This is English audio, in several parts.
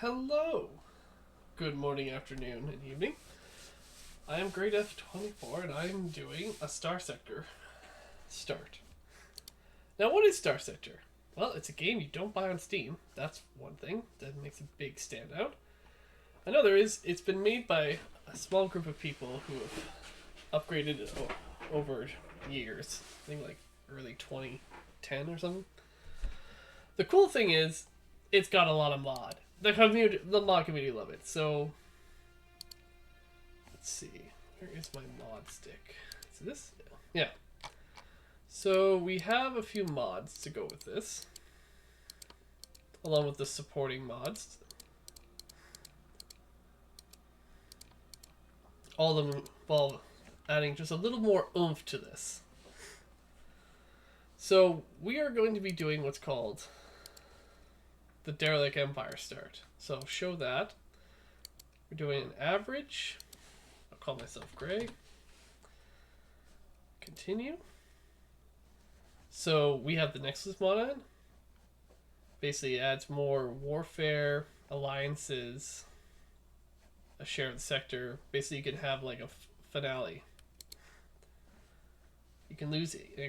Hello! Good morning, afternoon, and evening. I am Great F24 and I'm doing a Star Sector start. Now, what is Star Sector? Well, it's a game you don't buy on Steam. That's one thing that makes a big standout. Another is it's been made by a small group of people who have upgraded it over years. I think like early 2010 or something. The cool thing is it's got a lot of mod. The mod community love it. So let's see. Where is my mod stick? Is this? Yeah. So we have a few mods to go with this, along with the supporting mods. All of them involve adding just a little more oomph to this. So we are going to be doing what's called the Derelict Empire start. So show that. We're doing an average. I'll call myself Gray. Continue. So we have the Nexus mod on. Basically adds more warfare, alliances, a share of the sector. Basically you can have like a finale. You can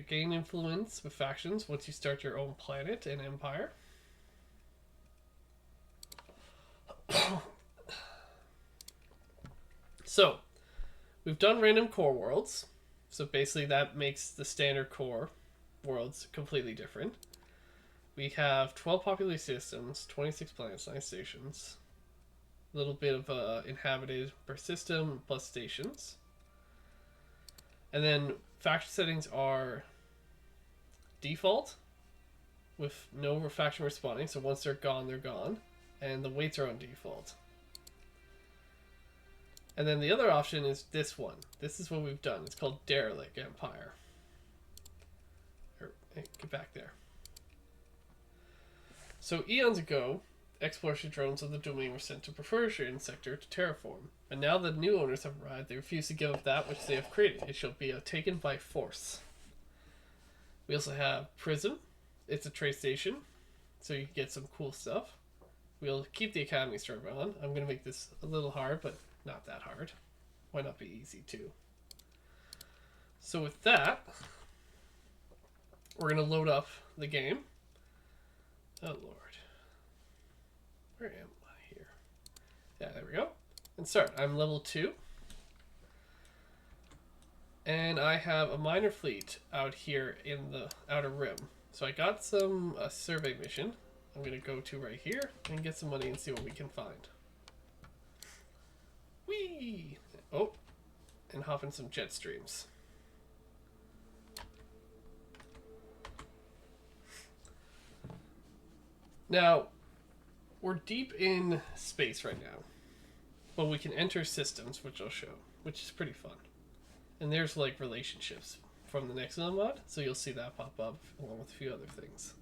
gain influence with factions once you start your own planet and empire. So, we've done random core worlds. So basically that makes the standard core worlds completely different. We have 12 populated systems, 26 planets, 9 stations. A little bit of inhabited per system plus stations. And then faction settings are default with no faction responding. So once they're gone, they're gone. And the weights are on default. And then the other option is this one. This is what we've done. It's called Derelict Empire. Hey, get back there. So eons ago, exploration drones of the domain were sent to Persian sector to terraform. And now the new owners have arrived. They refuse to give up that which they have created. It shall be taken by force. We also have Prism. It's a trade station, so you can get some cool stuff. We'll keep the Academy server on. I'm going to make this a little hard, but not that hard. Why not be easy too? So with that, we're going to load up the game. Oh lord. Where am I here? Yeah, there we go. And start. I'm level 2. And I have a minor fleet out here in the outer rim. So I got some survey mission. I'm going to go to right here and get some money and see what we can find. Whee! Oh, and hop in some jet streams. Now, we're deep in space right now, but we can enter systems, which I'll show, which is pretty fun. And there's like relationships from the Nexus mod, so you'll see that pop up along with a few other things.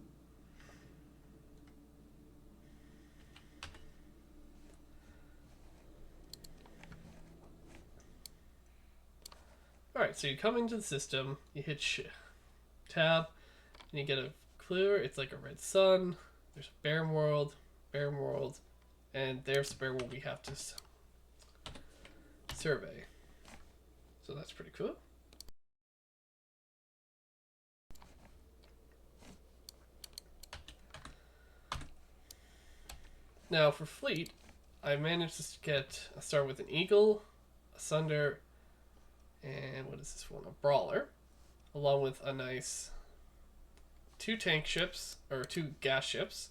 Alright, so you come into the system, you hit tab, and you get a clue. It's like a red sun. There's a barren world, and there's the barren world we have to survey. So that's pretty cool. Now for fleet, I managed to start with an Eagle, a Sunder, and what is this one? A Brawler, along with a nice 2 tank ships, or 2 gas ships,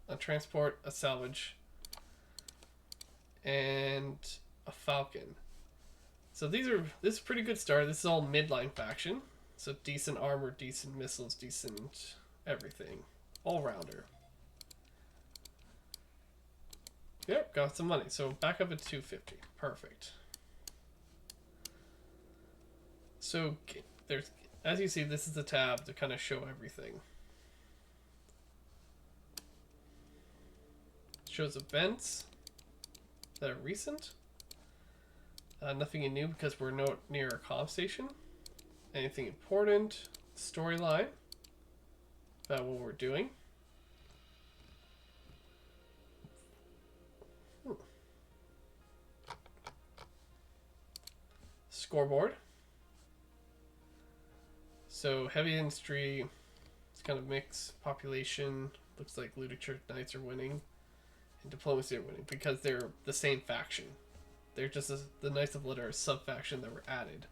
a transport, a salvage, and a Falcon. So this is a pretty good start. This is all midline faction. So decent armor, decent missiles, decent everything. All rounder. Yep, got some money. So back up at 250. Perfect. So there's, as you see, this is the tab to kind of show everything. It shows events that are recent. Nothing new because we're not near a comm station. Anything important? Storyline about what we're doing. scoreboard. So heavy industry, it's kind of mixed population. Looks like Ludic Knights are winning, and diplomacy are winning because they're the same faction. They're just the Knights of Lit are a sub faction that were added.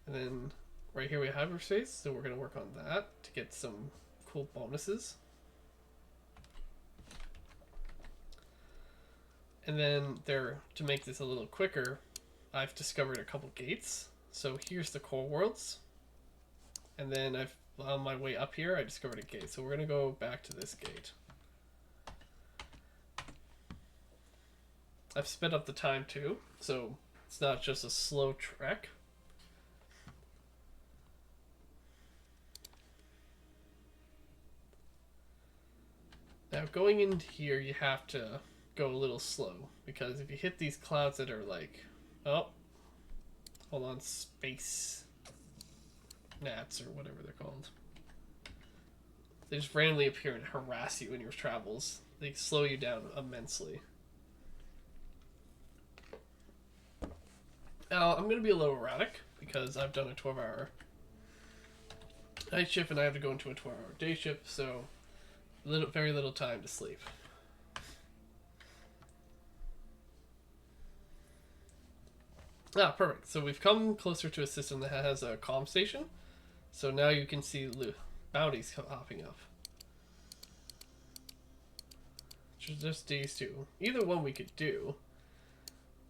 And then right here we have hyperspace, so we're gonna work on that to get some cool bonuses. And then there, to make this a little quicker, I've discovered a couple gates. So here's the core worlds. And then on my way up here, I discovered a gate. So we're going to go back to this gate. I've sped up the time too, so it's not just a slow trek. Now going in here, you have to go a little slow, because if you hit these clouds that are like, oh, hold on, space gnats or whatever they're called, they just randomly appear and harass you in your travels. They slow you down immensely. Now I'm going to be a little erratic because I've done a 12-hour night shift and I have to go into a 12-hour day shift, so very little time to sleep. Ah, perfect. So we've come closer to a system that has a comm station. So now you can see bounties popping up. Just these two. Either one we could do.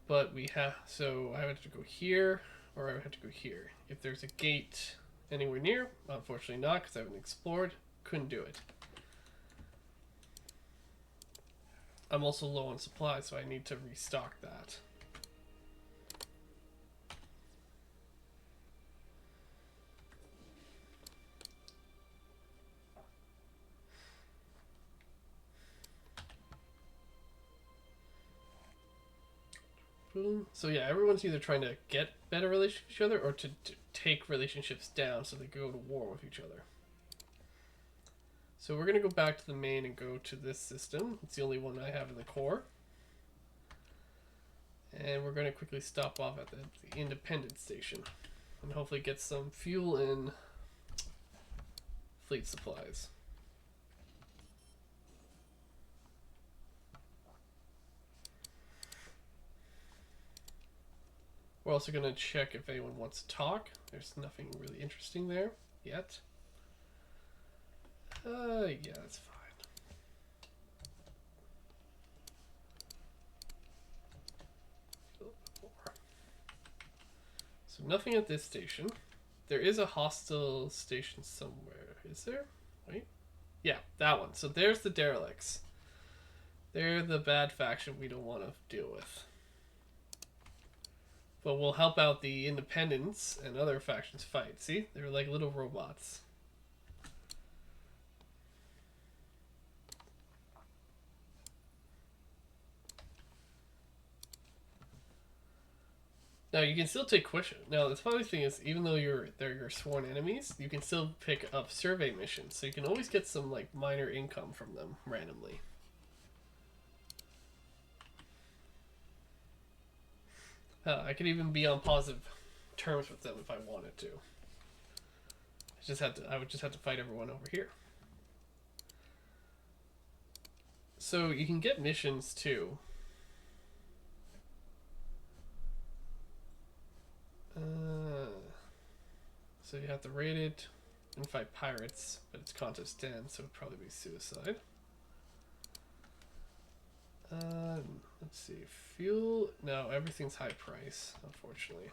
But we have... So I would have to go here, or I would have to go here. If there's a gate anywhere near, unfortunately not, because I haven't explored. Couldn't do it. I'm also low on supplies, so I need to restock that. So yeah, everyone's either trying to get better relationships with each other or to take relationships down so they go to war with each other. So we're going to go back to the main and go to this system. It's the only one I have in the core. And we're going to quickly stop off at the Independence Station and hopefully get some fuel and fleet supplies. We're also going to check if anyone wants to talk. There's nothing really interesting there yet. Yeah, that's fine. So nothing at this station. There is a hostile station somewhere. Is there? Wait. Yeah, that one. So there's the derelicts. They're the bad faction we don't want to deal with. But we'll help out the independents and other factions fight. See? They're like little robots. Now you can still take question. Now the funny thing is, even though they're your sworn enemies, you can still pick up survey missions, so you can always get some like minor income from them randomly. I could even be on positive terms with them if I wanted to. I would just have to fight everyone over here. So you can get missions too. So you have to raid it and fight pirates, but it's contest 10, so it'd probably be suicide. Let's see, fuel. No, everything's high price, unfortunately.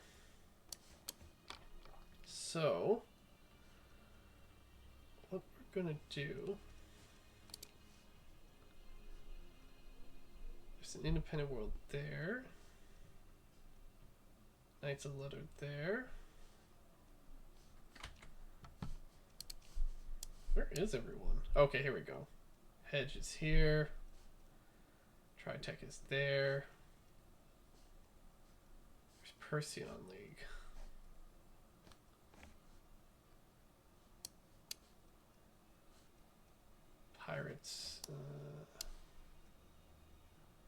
So what we're gonna do? There's an independent world there. Knights of Letter there. Where is everyone? Okay, here we go. Hedge is here. Tritech is there. There's Perseon League. Pirates.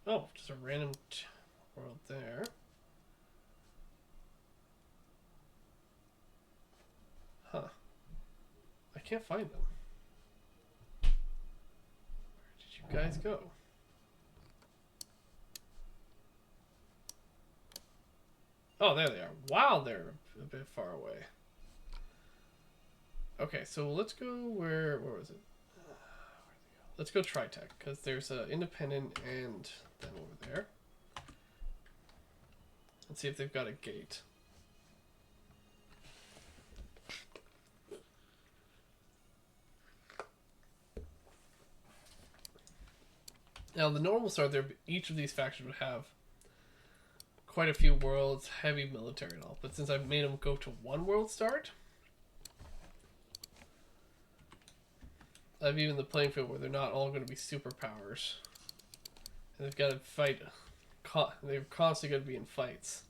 Oh, just a random world there. can't find them. Where did you guys go? Oh, there they are. Wow, they're a bit far away. Okay, so let's go where was it? Let's go Tritech, because there's a independent and then over there. Let's see if they've got a gate. Now the normals are there. Each of these factions would have quite a few worlds, heavy military and all. But since I've made them go to one world start, I've even the playing field where they're not all going to be superpowers, and they've got to fight. They're constantly going to be in fights.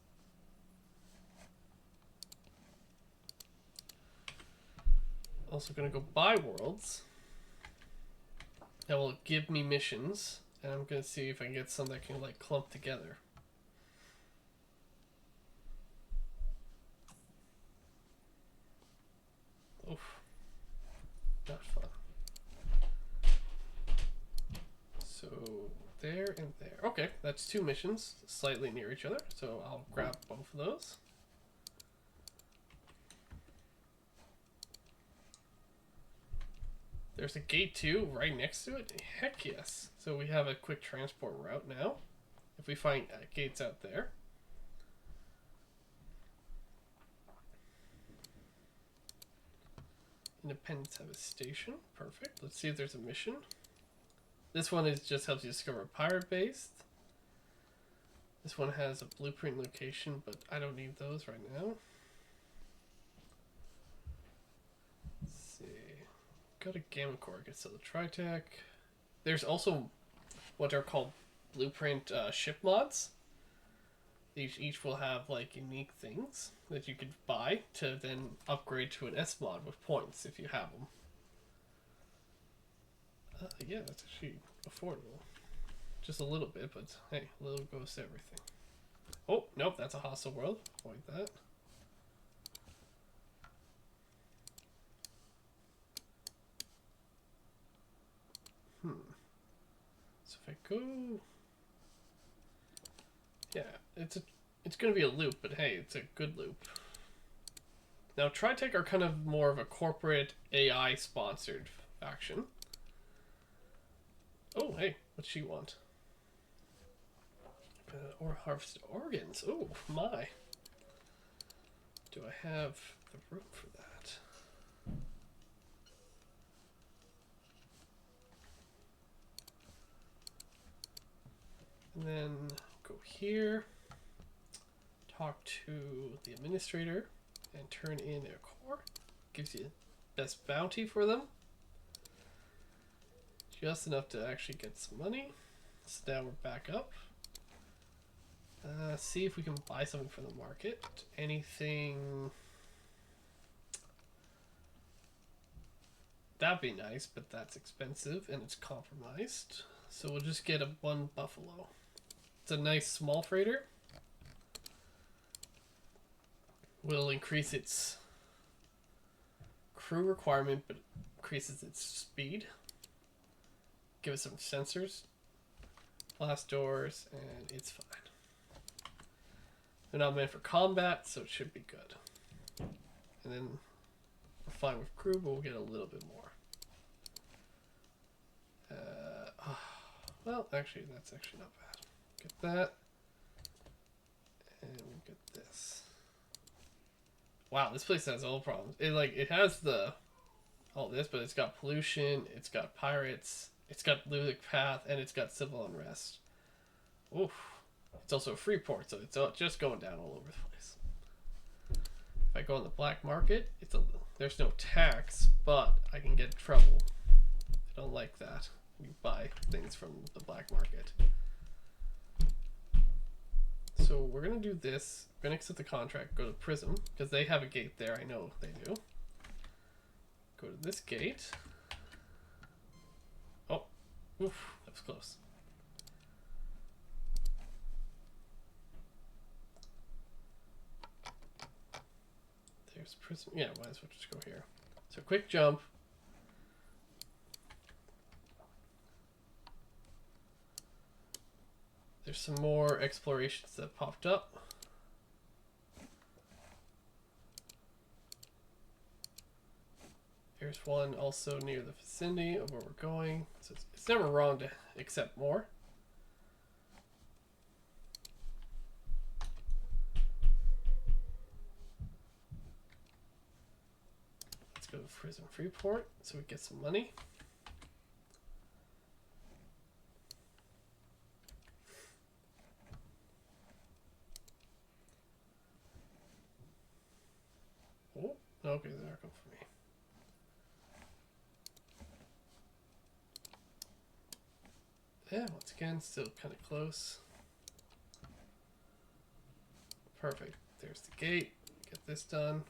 Also going to go buy worlds that will give me missions, and I'm going to see if I can get some that can like clump together. Oof. Not fun. So there and there. Okay, that's two missions slightly near each other, so I'll grab both of those. There's a gate 2 right next to it. Heck yes. So we have a quick transport route now. If we find gates out there. Independents have a station. Perfect. Let's see if there's a mission. This one just helps you discover a pirate base. This one has a blueprint location, but I don't need those right now. Let's see. Got a gamma core. I can sell the Tritech. There's also what are called blueprint ship mods. Each will have like unique things that you could buy to then upgrade to an S mod with points if you have them. Yeah, that's actually affordable. Just a little bit, but hey, a little goes to everything. Oh, nope, that's a hostile world. Avoid that. So if I go... Yeah, it's going to be a loop, but hey, it's a good loop. Now, Tritech are kind of more of a corporate AI-sponsored faction. Oh, hey, what's she want? Or harvest organs. Oh, my. Do I have the room for that? And then go here, talk to the administrator, and turn in a core. Gives you best bounty for them. Just enough to actually get some money. So now we're back up. See if we can buy something from the market. Anything... That'd be nice, but that's expensive and it's compromised. So we'll just get one buffalo. It's a nice small freighter. Will increase its crew requirement, but increases its speed. Give us some sensors, blast doors, and it's fine. They're not meant for combat, so it should be good. And then we're fine with crew, but we'll get a little bit more. Well, actually, that's actually not bad. Get that. And we'll get this. Wow, this place has all problems. It has all this, but it's got pollution, it's got pirates, it's got Ludic Path, and it's got civil unrest. Oof. It's also a free port, so it's just going down all over the place. If I go on the black market, there's no tax, but I can get in trouble. I don't like that. You buy things from the black market. So we're going to do this. We're going to accept the contract, go to Prism, because they have a gate there. I know they do. Go to this gate. Oh, oof, that was close. There's Prism. Yeah, might as well just go here. So quick jump, There's some more explorations that popped up. Here's one also near the vicinity of where we're going. So it's never wrong to accept more. Let's go to Prison Freeport so we get some money. Oh, okay, they're not going for me. Yeah, once again, still kind of close. Perfect. There's the gate. Get this done.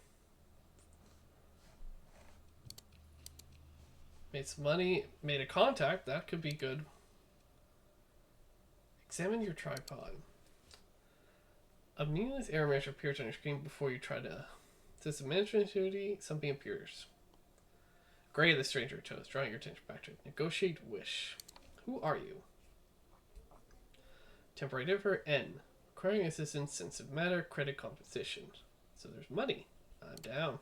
Made some money. Made a contact. That could be good. Examine your tripod. A meaningless error message appears on your screen before you try to... Says a management activity. Something appears. Gray, the stranger chose, drawing your attention back to it. Negotiate wish. Who are you? Temporary differ N. Requiring assistance, sensitive matter, credit composition. So there's money. I'm down.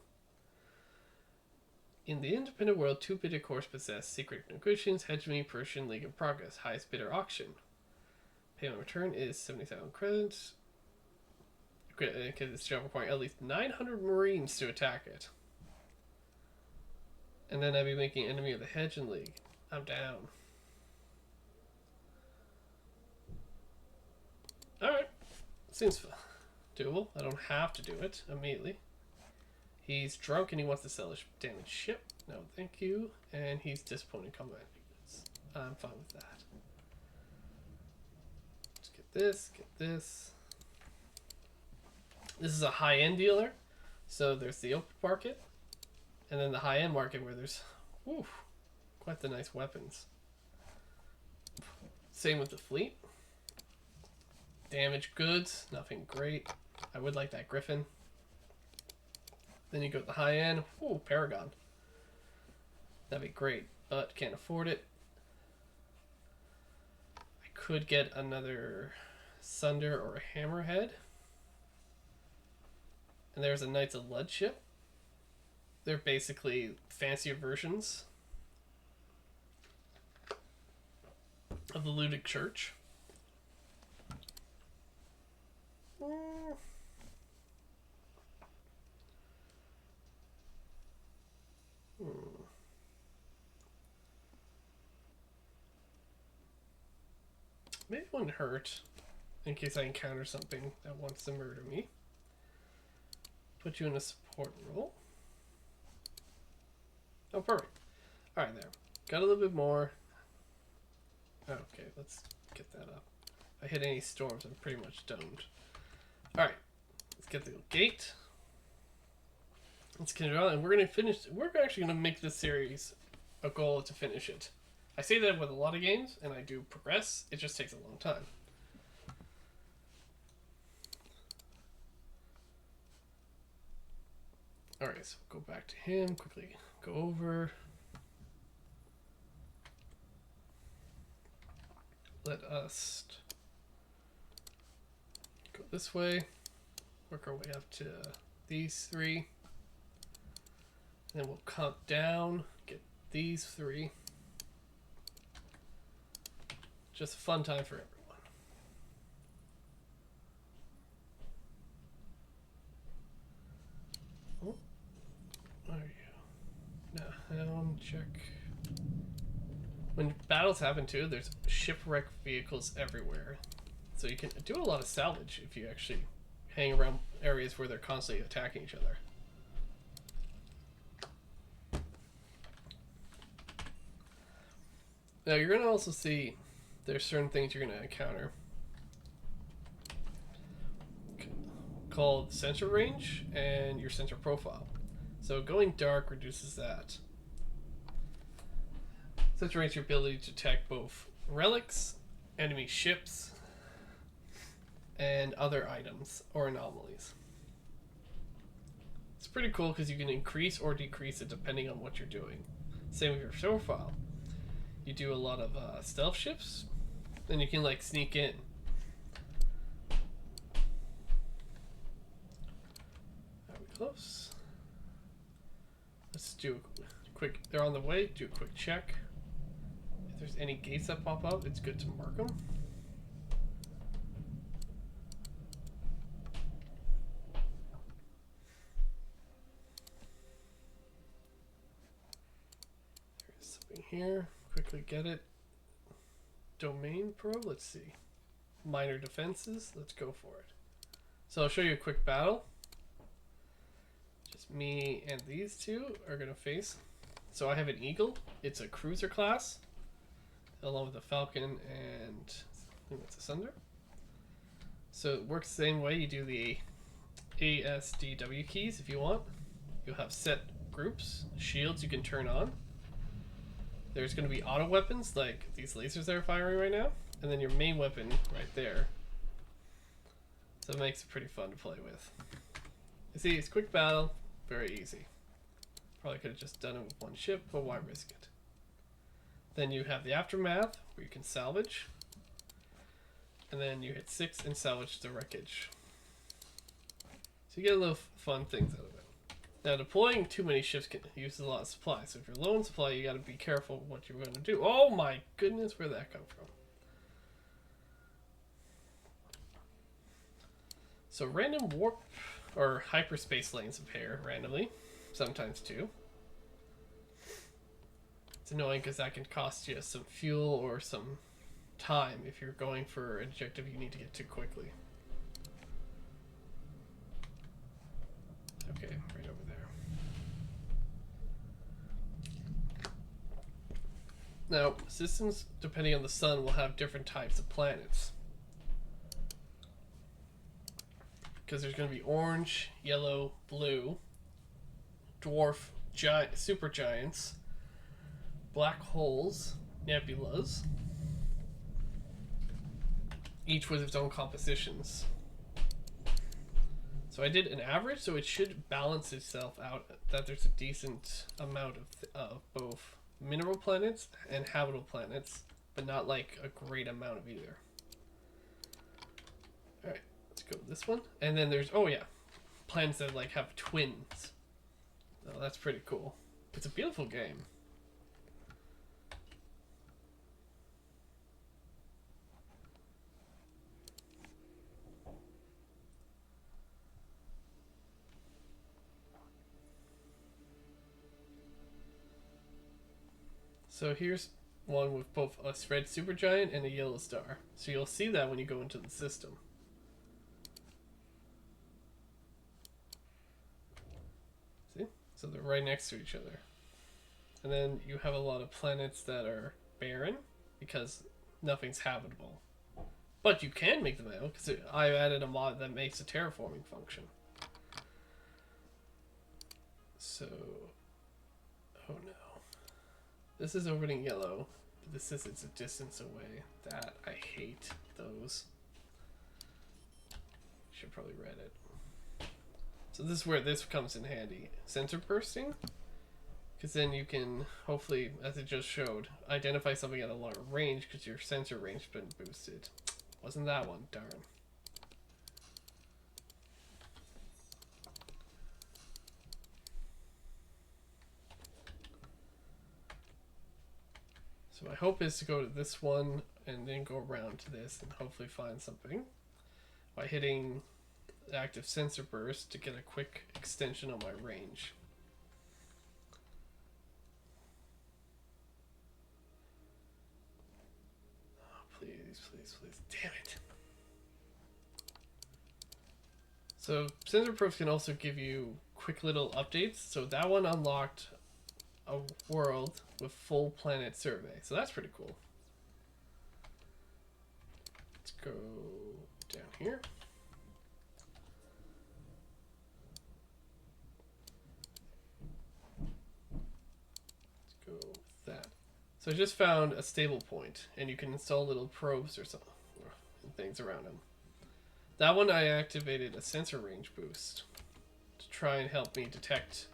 In the independent world, two bidder cores possess secret negotiations, hegemony, Persian League in progress, highest bidder auction. Payment return is 70,000 credits. Because it's job requiring at least 900 Marines to attack it. And then I'd be making enemy of the Hedge and League. I'm down. Alright. Seems doable. I don't have to do it immediately. He's drunk and he wants to sell his damaged ship. No, thank you. And he's disappointed combat. I'm fine with that. Let's get this, get this. This is a high-end dealer. So there's the open market. And then the high-end market where there's quite the nice weapons. Same with the fleet. Damaged goods, nothing great. I would like that Griffin. Then you go to the high end. Ooh, Paragon. That'd be great, but can't afford it. I could get another Sunder or a Hammerhead. And there's a Knights of Lud ship. They're basically fancier versions of the Ludic Church. Maybe it wouldn't hurt in case I encounter something that wants to murder me. Put you in a support role. Oh, perfect. Alright, there. Got a little bit more. Okay, let's get that up. If I hit any storms, I'm pretty much domed. Alright, let's get the gate. Let's get it on, and we're going to finish. We're actually going to make this series a goal to finish it. I say that with a lot of games, and I do progress. It just takes a long time. Alright, so go back to him, quickly go over. Let us go this way, work our way up to these three. Then we'll count down, get these three. Just a fun time for everyone. Oh, where are you? Now, check. When battles happen too, there's shipwreck vehicles everywhere. So you can do a lot of salvage if you actually hang around areas where they're constantly attacking each other. Now you're going to also see there's certain things you're going to encounter called sensor range and your sensor profile. So going dark reduces that. Sensor range your ability to detect both relics, enemy ships, and other items or anomalies. It's pretty cool because you can increase or decrease it depending on what you're doing. Same with your profile. You do a lot of stealth ships, then you can like sneak in close. Let's do a quick, they're on the way, do a quick check. If there's any gates that pop up, it's good to mark them. There's something here, quickly get it. Domain probe, let's see. Minor defenses, let's go for it. So I'll show you a quick battle. Just me and these two are gonna face. So I have an Eagle, it's a cruiser class, along with a Falcon and I think that's a Sunder. So it works the same way, you do the ASDW keys if you want. You'll have set groups, shields you can turn on. There's going to be auto weapons like these lasers that are firing right now, and then your main weapon right there. So it makes it pretty fun to play with. You see, it's quick battle, very easy. Probably could have just done it with one ship, but why risk it? Then you have the aftermath, where you can salvage. And then you hit 6 and salvage the wreckage. So you get a little fun things out of it. Now deploying too many ships can use a lot of supply, so if you're low in supply you gotta be careful what you're going to do. Oh my goodness, where'd that come from? So random warp or hyperspace lanes appear randomly, sometimes too. It's annoying because that can cost you some fuel or some time if you're going for an objective you need to get to quickly. Okay, right over there. Now, systems, depending on the sun, will have different types of planets. Because there's going to be orange, yellow, blue, dwarf, giant, supergiants, black holes, nebulas, each with its own compositions. So I did an average, so it should balance itself out, that there's a decent amount of both mineral planets and habitable planets, but not like a great amount of either. Alright, let's go with this one. And then there's, oh yeah, planets that like have twins. Oh, that's pretty cool. It's a beautiful game. So here's one with both a red supergiant and a yellow star. So you'll see that when you go into the system. See? So they're right next to each other. And then you have a lot of planets that are barren because nothing's habitable. But you can make them out because I added a mod that makes a terraforming function. So, oh no. This is orbiting yellow, but this is it's a distance away. That, I hate those. Should probably read it. So this is where this comes in handy. Sensor bursting, because then you can, hopefully, as it just showed, identify something at a longer range because your sensor range has been boosted. Wasn't that one, darn. So my hope is to go to this one and then go around to this and hopefully find something by hitting the active sensor burst to get a quick extension on my range. Oh, please, please, please. Damn it. So sensor probes can also give you quick little updates. So that one unlocked a world with full planet survey, so that's pretty cool. Let's go down here. Let's go with that. So I just found a stable point, and you can install little probes or something and things around them. That one I activated a sensor range boost to try and help me detect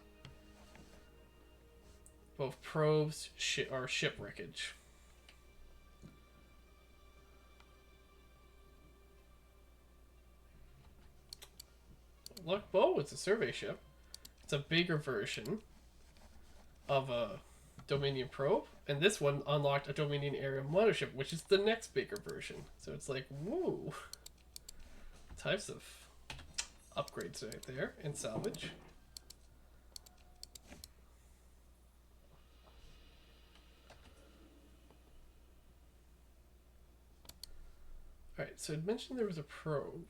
both probes or ship wreckage. Look, oh, it's a survey ship. It's a bigger version of a Dominion probe, and this one unlocked a Dominion area mothership, which is the next bigger version. So it's like, woo, types of upgrades right there in salvage. Alright, so it mentioned there was a probe.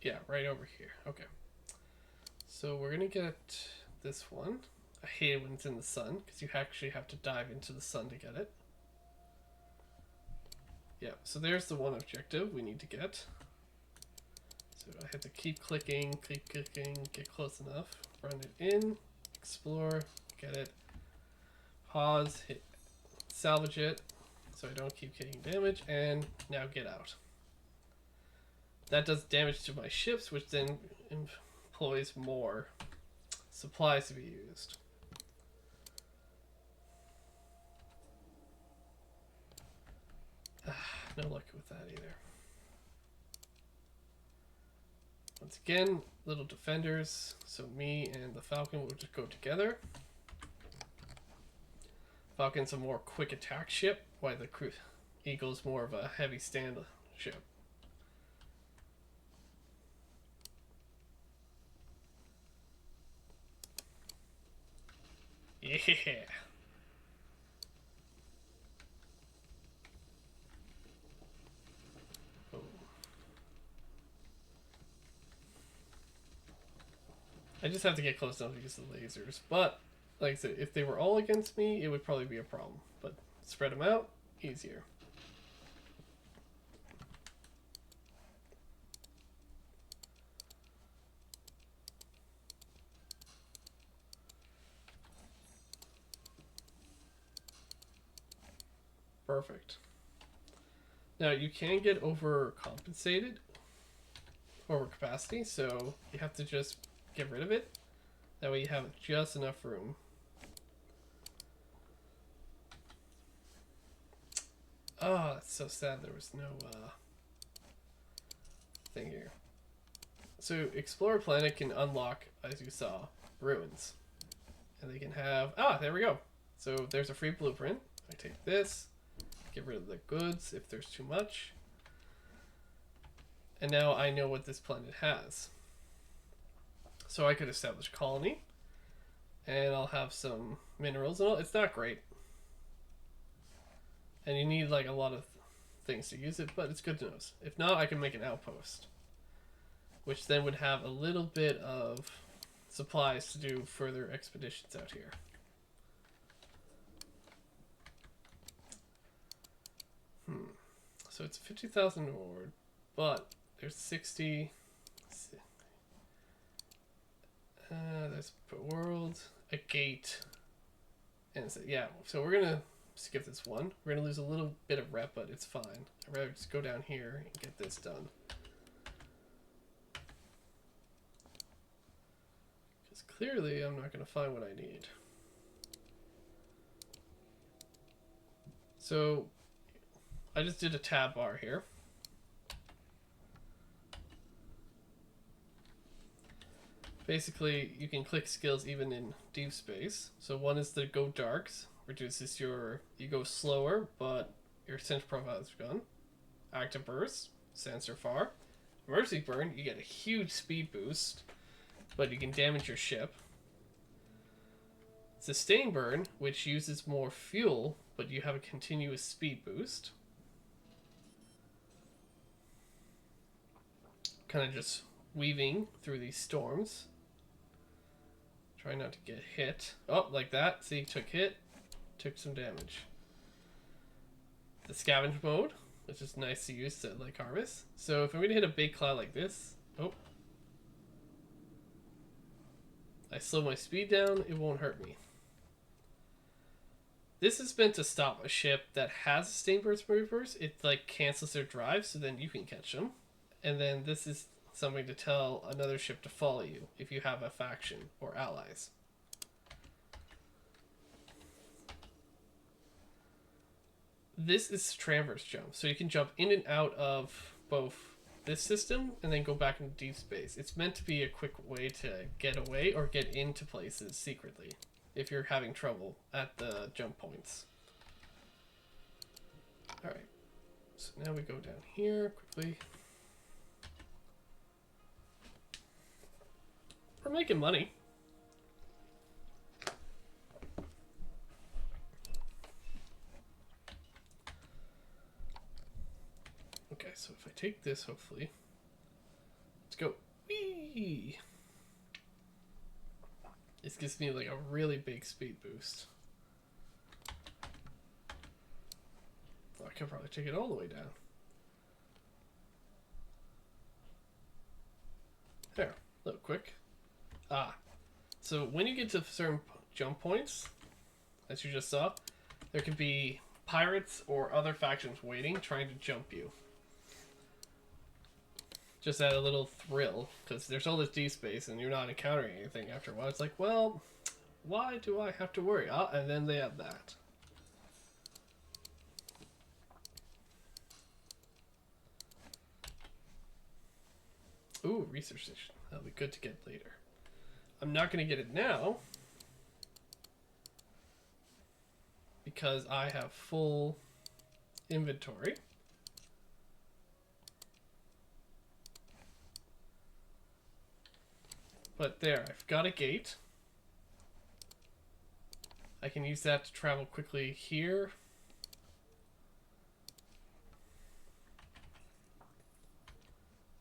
Yeah, right over here. Okay. So we're gonna get this one. I hate it when it's in the sun, because you actually have to dive into the sun to get it. Yeah, so there's the one objective we need to get. So I have to keep clicking, get close enough, run it in, explore, get it, pause, hit salvage it, so I don't keep taking damage, and now get out. That does damage to my ships, which then employs more supplies to be used. No luck with that either. Once again, little defenders, so me and the Falcon will just go together. Falcon's a more quick attack ship, while the Eagle's more of a heavy stand ship. Yeah. Oh. I just have to get close enough to use the lasers, but like I said, if they were all against me, it would probably be a problem. But spread them out, easier. Perfect. Now you can get overcompensated, over capacity, so you have to just get rid of it. That way you have just enough room. Oh, that's so sad there was no thing here. So Explorer Planet can unlock, as you saw, ruins. And they can have... Ah, there we go. So there's a free blueprint. I take this, get rid of the goods if there's too much. And now I know what this planet has. So I could establish a colony. And I'll have some minerals and all. It's not great. And you need like a lot of things to use it, but it's good to know. If not, I can make an outpost. Which then would have a little bit of supplies to do further expeditions out here. So it's 50,000 reward, but there's 60. There's a world, a gate, and so, yeah. So we're gonna skip this one. We're gonna lose a little bit of rep, but it's fine. I'd rather just go down here and get this done. Because clearly I'm not gonna find what I need. So I just did a tab bar here. Basically, you can click skills even in deep space. So one is the go darks, reduces your, you go slower, but your sense profile is gone. Active burst, sensor far. Mercy burn, you get a huge speed boost, but you can damage your ship. Sustain burn, which uses more fuel, but you have a continuous speed boost. Kind of just weaving through these storms. Try not to get hit. Oh, like that. See, took hit. Took some damage. The scavenge mode, which is nice to use to like harvest. So if I'm going to hit a big cloud like this. Oh. I slow my speed down. It won't hurt me. This is meant to stop a ship that has sustained burst movers. It like cancels their drive, so then you can catch them. And then this is something to tell another ship to follow you if you have a faction or allies. This is transverse jump, so you can jump in and out of both this system and then go back into deep space. It's meant to be a quick way to get away or get into places secretly if you're having trouble at the jump points. Alright, so now we go down here quickly. We're making money. Okay, so if I take this, hopefully. Let's go. Whee! This gives me like a really big speed boost. I could probably take it all the way down. There, a little quick. So when you get to certain jump points, as you just saw, there could be pirates or other factions waiting, trying to jump you. Just add a little thrill, because there's all this deep space and you're not encountering anything after a while. It's like, well, why do I have to worry? And then they have that. Ooh, research station. That'll be good to get later. I'm not going to get it now because I have full inventory. But there, I've got a gate. I can use that to travel quickly here.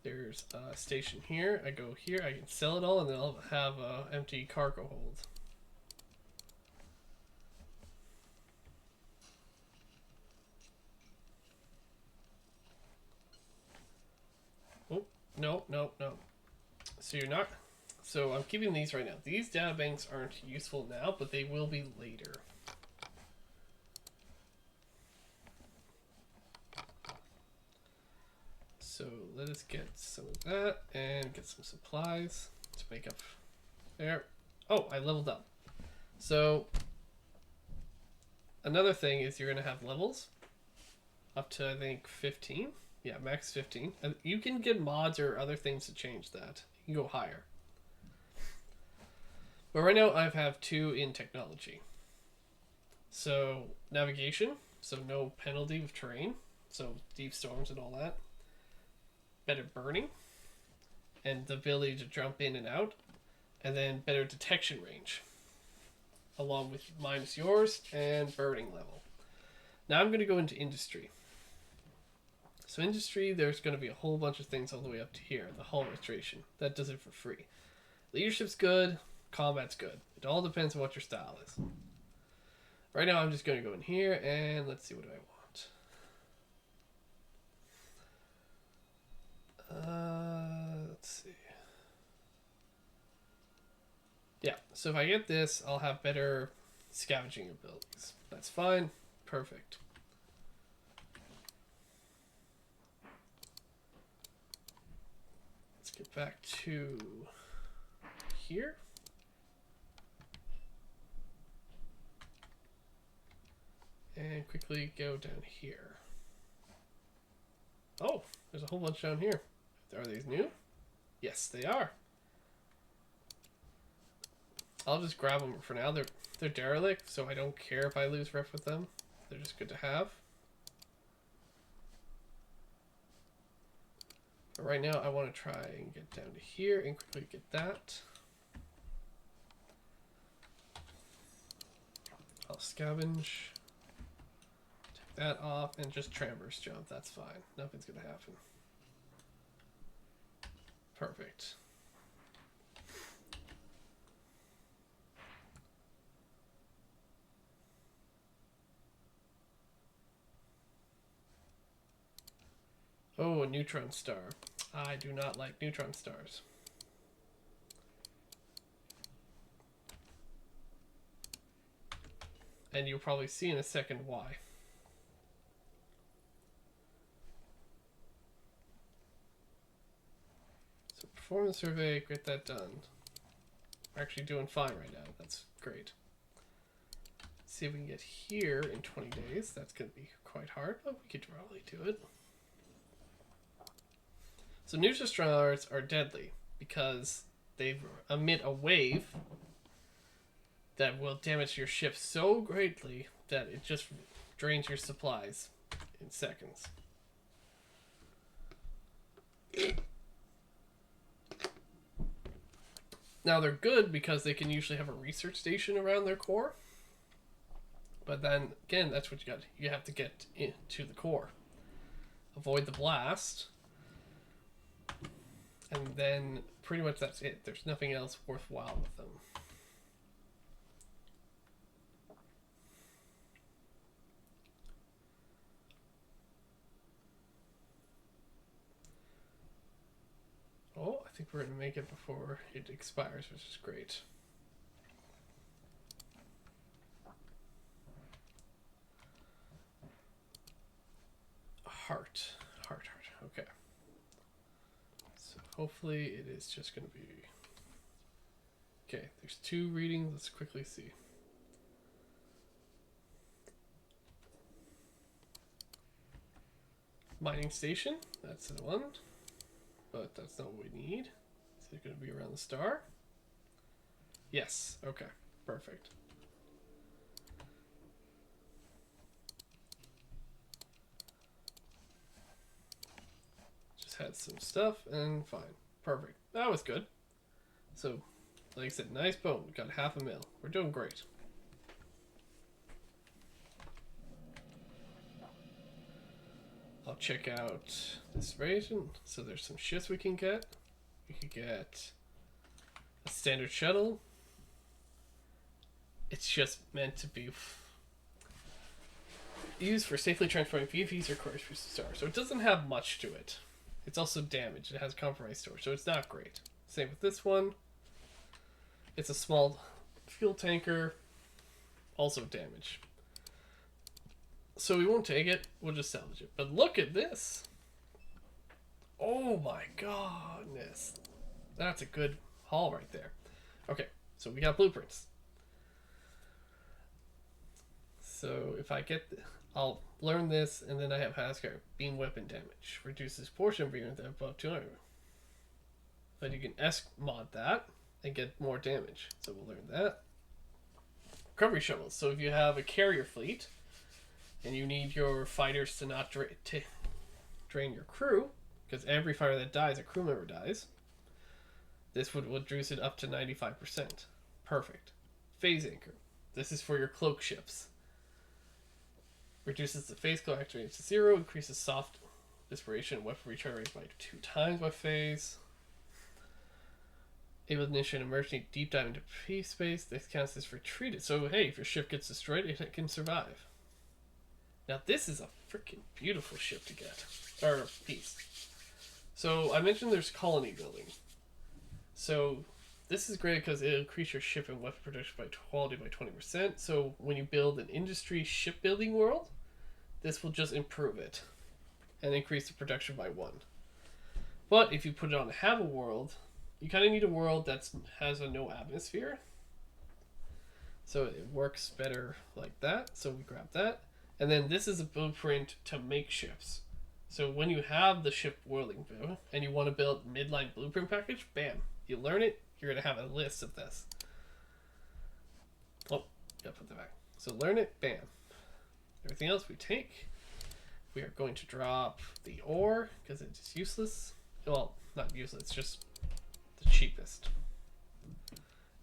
There's a station here. I go here, I can sell it all, and then I'll have an empty cargo hold. Oh, no, no, no. So you're not... So I'm keeping these right now. These data banks aren't useful now, but they will be later. So let us get some of that and get some supplies to make up there. Oh, I leveled up. So another thing is you're going to have levels up to, I think, 15. Yeah, max 15. And you can get mods or other things to change that. You can go higher. But right now I have 2 in technology. So navigation, so no penalty with terrain, so deep storms and all that. Better burning, and the ability to jump in and out, and then better detection range, along with minus yours and burning level. Now I'm going to go into industry. So industry, there's going to be a whole bunch of things all the way up to here. The hull restoration, that does it for free. Leadership's good, combat's good. It all depends on what your style is. Right now I'm just going to go in here and let's see what do I want. Let's see. Yeah, so if I get this, I'll have better scavenging abilities. That's fine. Perfect. Let's get back to here. And quickly go down here. Oh, there's a whole bunch down here. Are these new? Yes, they are. I'll just grab them for now. They're derelict, so I don't care if I lose ref with them. They're just good to have. But right now, I want to try and get down to here and quickly get that. I'll scavenge. Take that off and just traverse jump. That's fine. Nothing's going to happen. Perfect. Oh, a neutron star. I do not like neutron stars. And you'll probably see in a second why. So performance survey, get that done. We're actually doing fine right now. That's great. Let's see if we can get here in 20 days. That's going to be quite hard, but we could probably do it. So neutral stars are deadly because they emit a wave that will damage your ship so greatly that it just drains your supplies in seconds. Now they're good because they can usually have a research station around their core. But then again, that's what you have to get into the core. Avoid the blast. And then pretty much that's it. There's nothing else worthwhile with them. Oh, I think we're going to make it before it expires, which is great. Heart. Okay. So hopefully it is just going to be... Okay, there's 2 readings. Let's quickly see. Mining station. That's the one. But that's not what we need. Is it going to be around the star? Yes. Okay. Perfect. Just had some stuff and fine. Perfect. That was good. So, like I said, nice bone. We got 500,000. We're doing great. I'll check out this region. So there's some ships we can get. We could get a standard shuttle. It's just meant to be used for safely transporting VFEs or cores for stars. So it doesn't have much to it. It's also damaged. It has compromised storage, so it's not great. Same with this one. It's a small fuel tanker, also damaged. So we won't take it, we'll just salvage it. But look at this! Oh my goodness. That's a good haul right there. Okay, so we got blueprints. So if I get... I'll learn this, and then I have Haskar. Beam weapon damage. Reduces portion of beam above 200. But you can S-mod that and get more damage. So we'll learn that. Recovery shovels. So if you have a carrier fleet, and you need your fighters to not drain your crew, because every fighter that dies, a crew member dies, this would reduce it up to 95%. Perfect. Phase anchor. This is for your cloak ships. Reduces the phase glow activation to 0, increases soft inspiration and weapon recharge rate by 2 times by phase. Able to initiate an emergency deep dive into phase space. This counts as retreated. So hey, if your ship gets destroyed, it can survive. Now this is a freaking beautiful ship to get. Or piece. So I mentioned there's colony building. So this is great because it'll increase your ship and weapon production by quality by 20%. So when you build an industry shipbuilding world, this will just improve it and increase the production by 1. But if you put it on have a world, you kind of need a world that has a no atmosphere. So it works better like that. So we grab that. And then this is a blueprint to make ships. So when you have the ship worlding build and you want to build midline blueprint package, bam, you learn it. You're going to have a list of this. Oh, gotta put that back. So learn it, bam. Everything else we take. We are going to drop the ore because it's useless. Well, not useless, it's just the cheapest.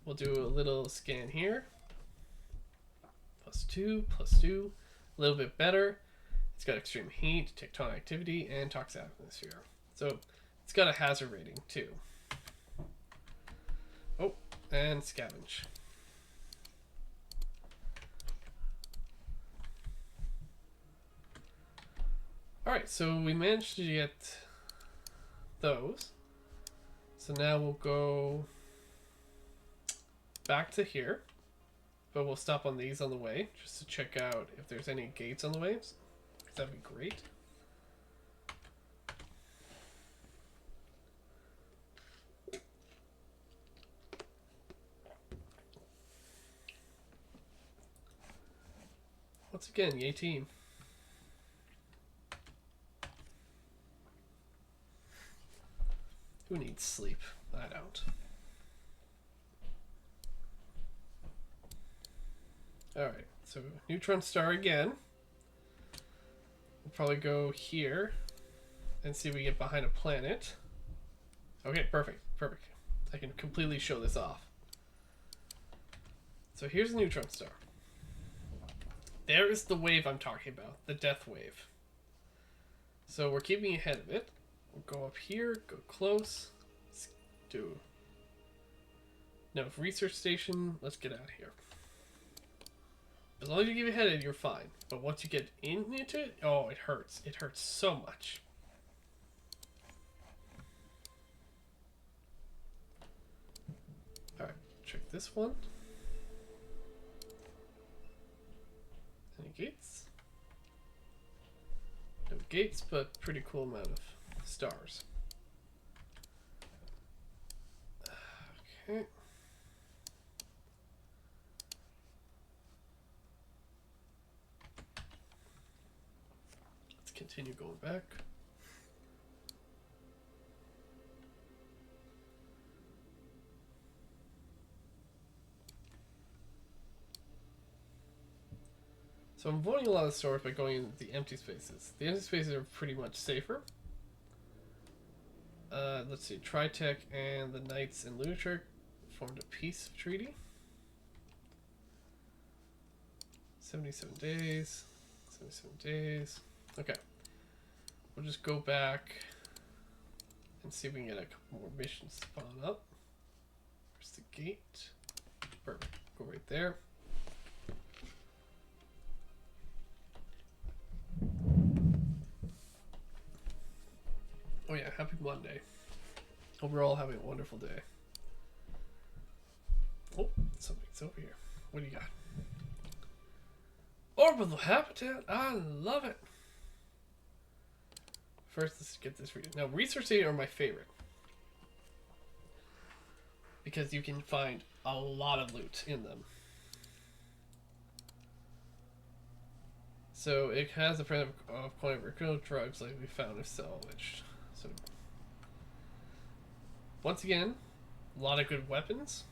We'll do a little scan here. +2, +2. A little bit better. It's got extreme heat, tectonic activity, and toxic atmosphere. So it's got a hazard rating too. Oh, and scavenge. Alright, so we managed to get those. So now we'll go back to here. But we'll stop on these on the way, just to check out if there's any gates on the way. That'd be great. Once again, yay team. Who needs sleep? I don't. Alright, so neutron star again. We'll probably go here and see if we get behind a planet. Okay, perfect, perfect. I can completely show this off. So here's a neutron star. There is the wave I'm talking about, the death wave. So we're keeping ahead of it. We'll go up here, go close. Let's do... No, research station, let's get out of here. As long as you keep ahead of it, you're fine. But once you get into it, oh, it hurts. It hurts so much. Alright, check this one. Any gates? No gates, but pretty cool amount of stars. Okay. Let's continue going back. So I'm avoiding a lot of stores by going into the empty spaces. The empty spaces are pretty much safer. Let's see, Tritech and the Knights and Lunatrek formed a peace treaty. 77 days. 77 days. Okay. We'll just go back and see if we can get a couple more missions spawn up. Where's the gate? Perfect. Go right there. Oh yeah, happy Monday. Hope we're all having a wonderful day. Oh, something's over here. What do you got? Orbital habitat. I love it. First, let's get this reading. Now, research data are my favorite. Because you can find a lot of loot in them. So, it has a friend of criminal drugs like we found if salvaged. So, once again, a lot of good weapons.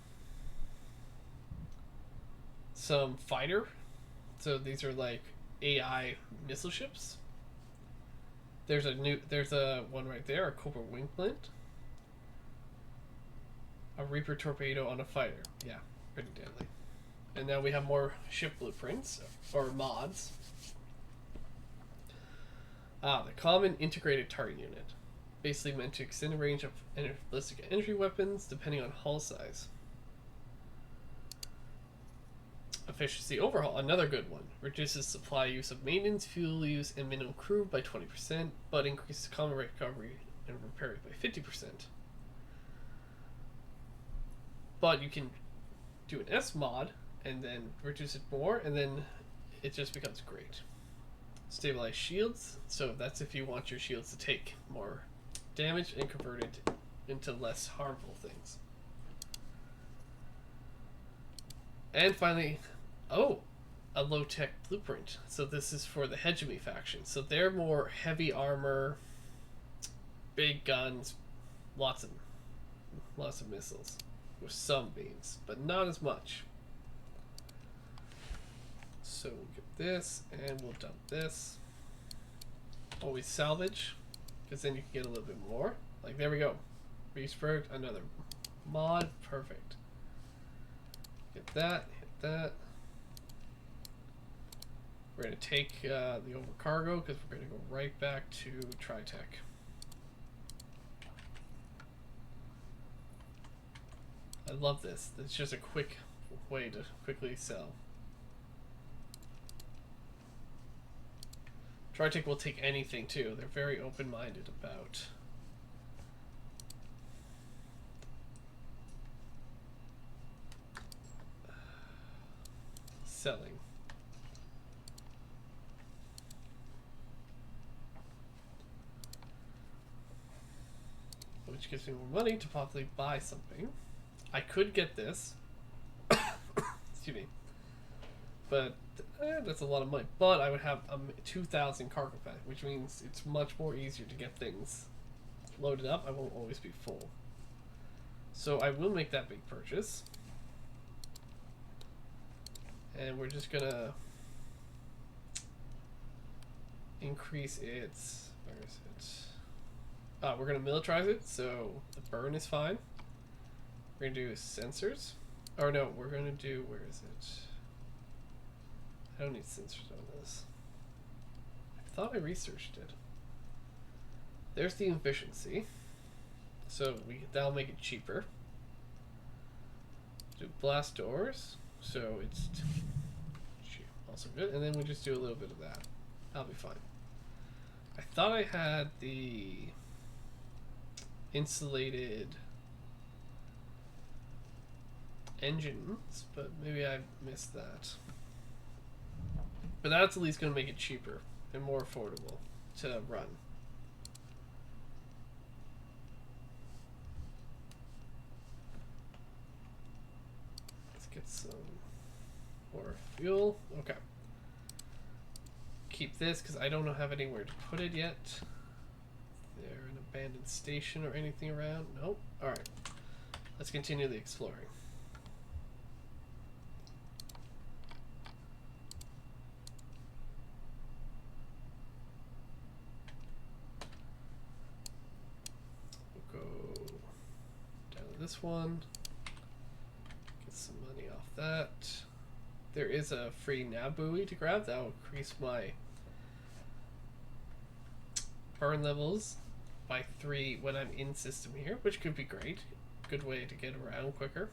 Some fighter. So these are like AI missile ships. There's a one right there, a Cobra Wingplint. A Reaper torpedo on a fighter. Yeah, pretty deadly. And now we have more ship blueprints, or mods. The Common Integrated Target Unit. Basically meant to extend the range of ballistic entry weapons depending on hull size. Efficiency overhaul, another good one. Reduces supply use of maintenance, fuel use, and minimum crew by 20%, but increases common recovery and repair by 50%. But you can do an S mod and then reduce it more, and then it just becomes great. Stabilize shields, so that's if you want your shields to take more damage and convert it into less harmful things. And finally, a low-tech blueprint. So this is for the Hegemony faction. So they're more heavy armor, big guns, lots of missiles, with some beams, but not as much. So we'll get this, and we'll dump this. Always salvage, because then you can get a little bit more. Like, there we go. Beastburg, another mod, perfect. Get that, hit that. We're going to take the overcargo, because we're going to go right back to Tritech. I love this. It's just a quick way to quickly sell. Tritech will take anything too. They're very open-minded about selling. Which gives me more money to possibly buy something. I could get this. Excuse me. But that's a lot of money. But I would have 2,000 cargo pack, which means it's much more easier to get things loaded up, I won't always be full. So I will make that big purchase. And we're just gonna increase its, where is it? We're gonna militarize it, so the burn is fine. We're gonna do sensors. Or no, we're gonna do, where is it? I don't need sensors on this. I thought I researched it. There's the efficiency. So that'll make it cheaper. Do blast doors. So it's also good. And then we just do a little bit of that. That'll be fine. I thought I had the insulated engines, but maybe I missed that. But that's at least going to make it cheaper and more affordable to run. Let's get some more fuel. Okay. Keep this because I don't have anywhere to put it yet. Is there an abandoned station or anything around? Nope. Alright. Let's continue the exploring. We'll go down to this one. Get some money off that. There is a free nav buoy to grab. That will increase my burn levels by 3 when I'm in system here, which could be great. Good way to get around quicker.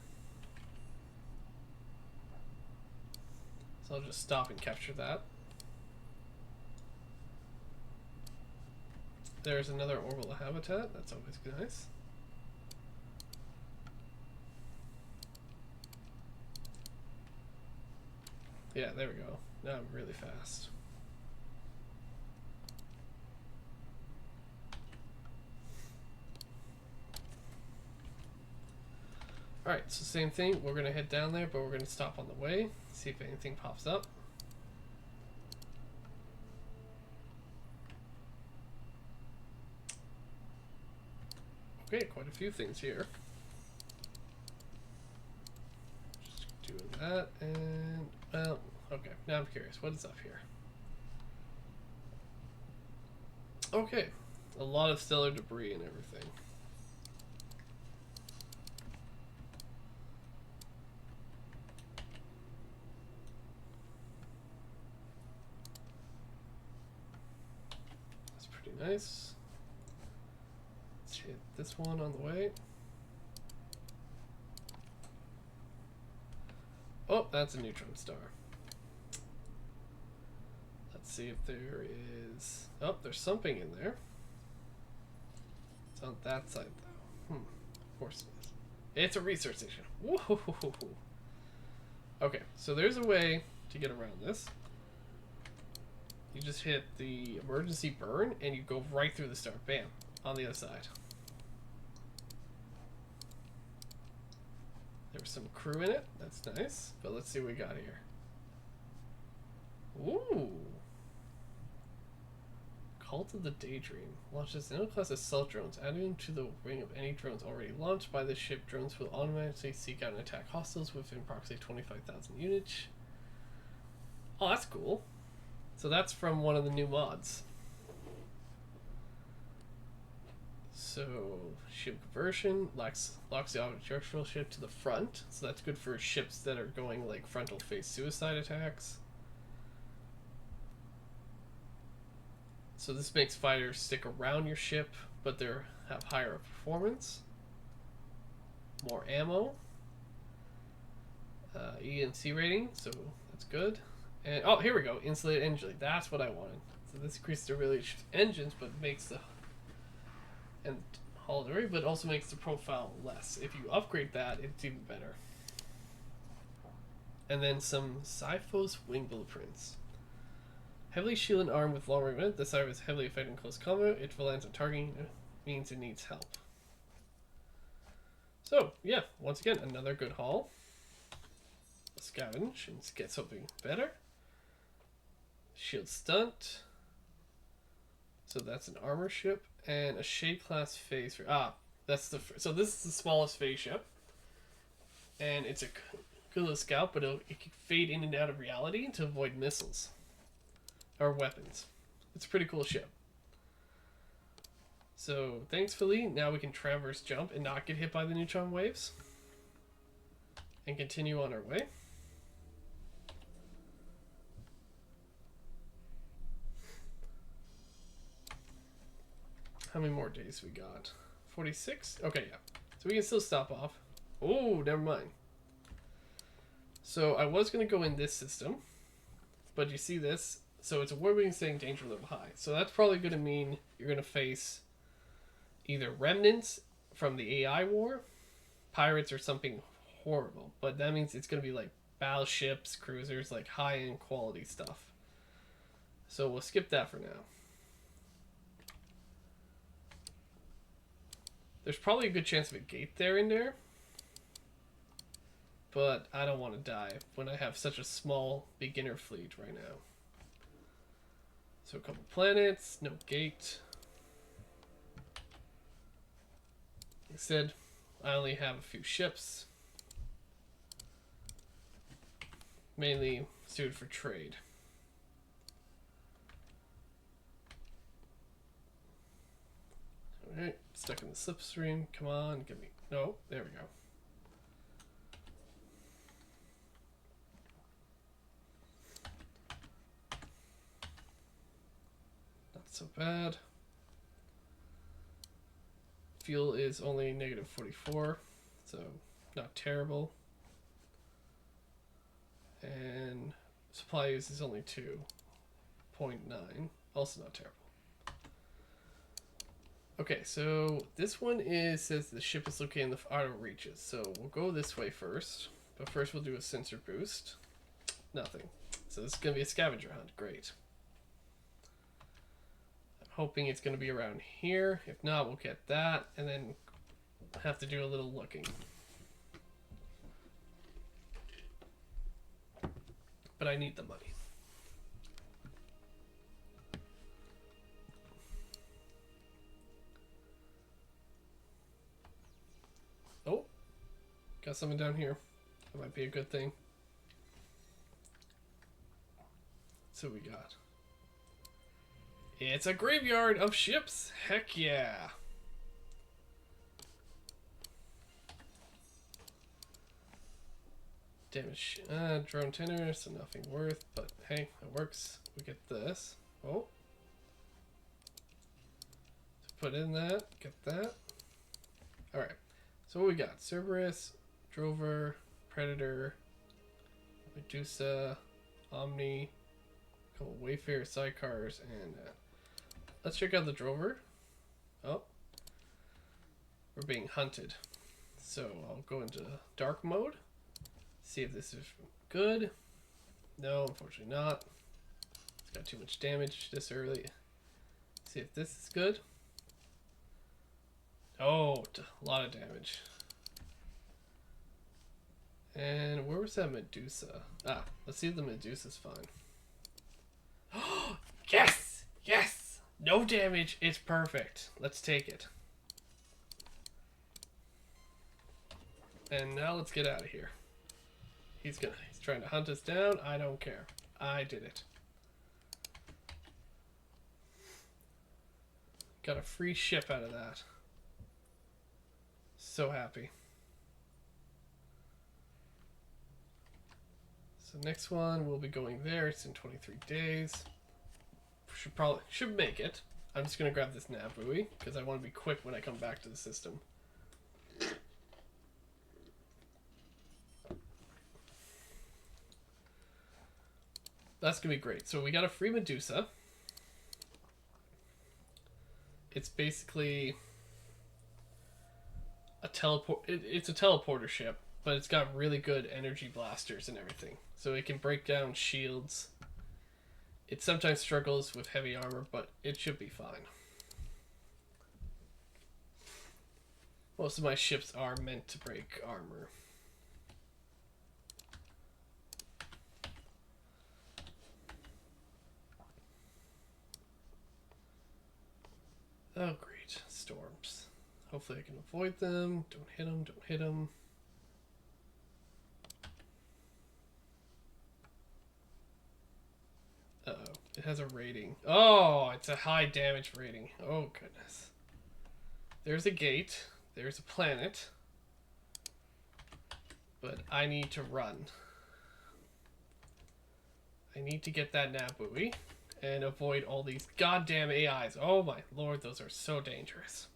So I'll just stop and capture that. There's another orbital habitat. That's always nice. Yeah, there we go. Now I'm really fast. Alright, so same thing. We're going to head down there, but we're going to stop on the way. See if anything pops up. Okay, quite a few things here. Just doing that, and, well, okay, now I'm curious. What is up here? Okay, a lot of stellar debris and everything. That's pretty nice. Let's hit this one on the way. Oh, that's a neutron star. Let's see if there is... Oh, there's something in there. It's on that side, though. Of course it is. It's a research station. Whoa! Okay, so there's a way to get around this. You just hit the emergency burn, and you go right through the star. Bam! On the other side. There's some crew in it. That's nice. But let's see what we got here. Ooh! Cult of the Daydream. Launches an class of stealth drones. Adding to the wing of any drones already launched by the ship, drones will automatically seek out and attack hostiles within approximately 25,000 units. Oh, that's cool. So that's from one of the new mods. So, ship conversion locks the objectual ship to the front. So that's good for ships that are going like frontal face suicide attacks. So this makes fighters stick around your ship, but they have higher performance, more ammo, E&C rating, so that's good. And oh, here we go, insulated engine. That's what I wanted. So this increases the release of engines, but makes the hull area, but also makes the profile less. If you upgrade that, it's even better. And then some Sipho's wing blueprints. Heavily shielded armed with long range, the Cyber is heavily effective in close combat. It relies on targeting, means it needs help. So, yeah, once again, another good haul. Scavenge and get something better. Shield stunt. So that's an armor ship and a shade class phase. That's the so this is the smallest phase ship, and it's a good little scout, but it can fade in and out of reality to avoid missiles or weapons. It's a pretty cool ship. So thankfully, now we can traverse jump and not get hit by the neutron waves, and continue on our way. How many more days we got? 46? Okay, yeah. So we can still stop off. Oh, never mind. So I was going to go in this system, but you see this? So it's a warping saying danger level high. So that's probably going to mean you're going to face either remnants from the AI war, pirates, or something horrible. But that means it's going to be like battleships, cruisers, like high-end quality stuff. So we'll skip that for now. There's probably a good chance of a gate there in there, but I don't want to die when I have such a small beginner fleet right now. So a couple planets, no gate. Like I said, I only have a few ships, mainly suited for trade. Alright, stuck in the slipstream. Come on, give me... No, there we go. Not so bad. Fuel is only negative 44, so not terrible. And supply use is only 2.9, also not terrible. Okay, so this one says the ship is located in the auto reaches. So we'll go this way first. But first we'll do a sensor boost. Nothing. So this is going to be a scavenger hunt. Great. I'm hoping it's going to be around here. If not, we'll get that. And then have to do a little looking. But I need the money. Oh, got something down here. That might be a good thing. So we got. It's a graveyard of ships. Heck yeah. Damage. Drone tenor, so nothing worth, but hey, it works. We get this. Oh. Put in that. Get that. Alright. So what we got? Cerberus, Drover, Predator, Medusa, Omni, a couple Wayfarer sidecars, and let's check out the Drover. Oh, we're being hunted. So I'll go into dark mode, see if this is good. No, unfortunately not. It's got too much damage this early. See if this is good. Oh, a lot of damage. And where was that Medusa? Ah, let's see if the Medusa's fine. Yes! Yes! No damage. It's perfect. Let's take it. And now let's get out of here. He's trying to hunt us down. I don't care. I did it. Got a free ship out of that. So happy. So next one we'll be going there. It's in 23 days. Should make it. I'm just gonna grab this nav buoy because I want to be quick when I come back to the system. That's gonna be great. So we got a free Medusa. It's basically a it's a teleporter ship, but it's got really good energy blasters and everything, so it can break down shields. It sometimes struggles with heavy armor, but it should be fine. Most of my ships are meant to break armor. Oh, great. Storms. Hopefully I can avoid them. Don't hit them. Don't hit them. Uh-oh. It has a rating. Oh, it's a high damage rating. Oh, goodness. There's a gate. There's a planet. But I need to run. I need to get that Nabooey and avoid all these goddamn AIs. Oh my lord, those are so dangerous.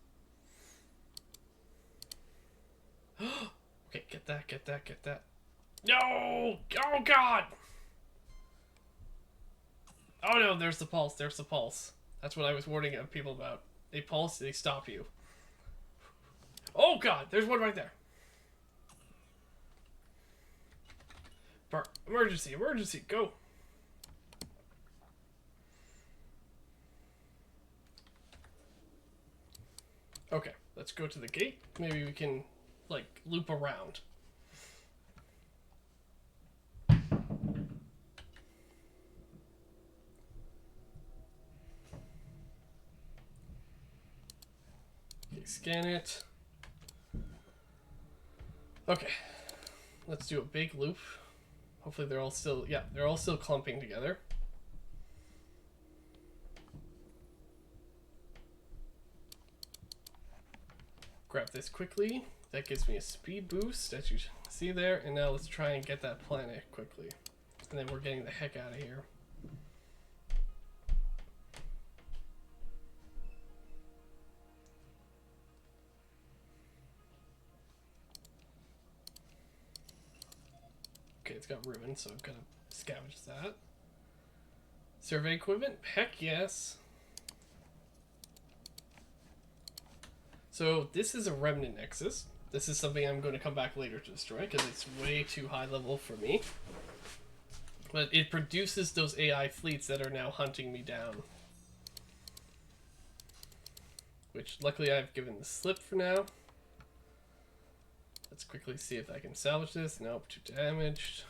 Okay, get that, get that, get that. No! Oh god! Oh no, there's the pulse, there's the pulse. That's what I was warning people about. They pulse, they stop you. Oh god, there's one right there. Emergency, emergency, go! Okay, let's go to the gate. Maybe we can, like, loop around. Okay, scan it. Okay, let's do a big loop. Hopefully they're all still, yeah, they're all still clumping together. Grab this quickly. That gives me a speed boost, as you see there. And now let's try and get that planet quickly. And then we're getting the heck out of here. Okay, it's got ruins, so I'm gonna scavenge that. Survey equipment? Heck yes. So this is a remnant nexus. This is something I'm going to come back later to destroy because it's way too high level for me. But it produces those AI fleets that are now hunting me down. Which luckily I've given the slip for now. Let's quickly see if I can salvage this. Nope, too damaged.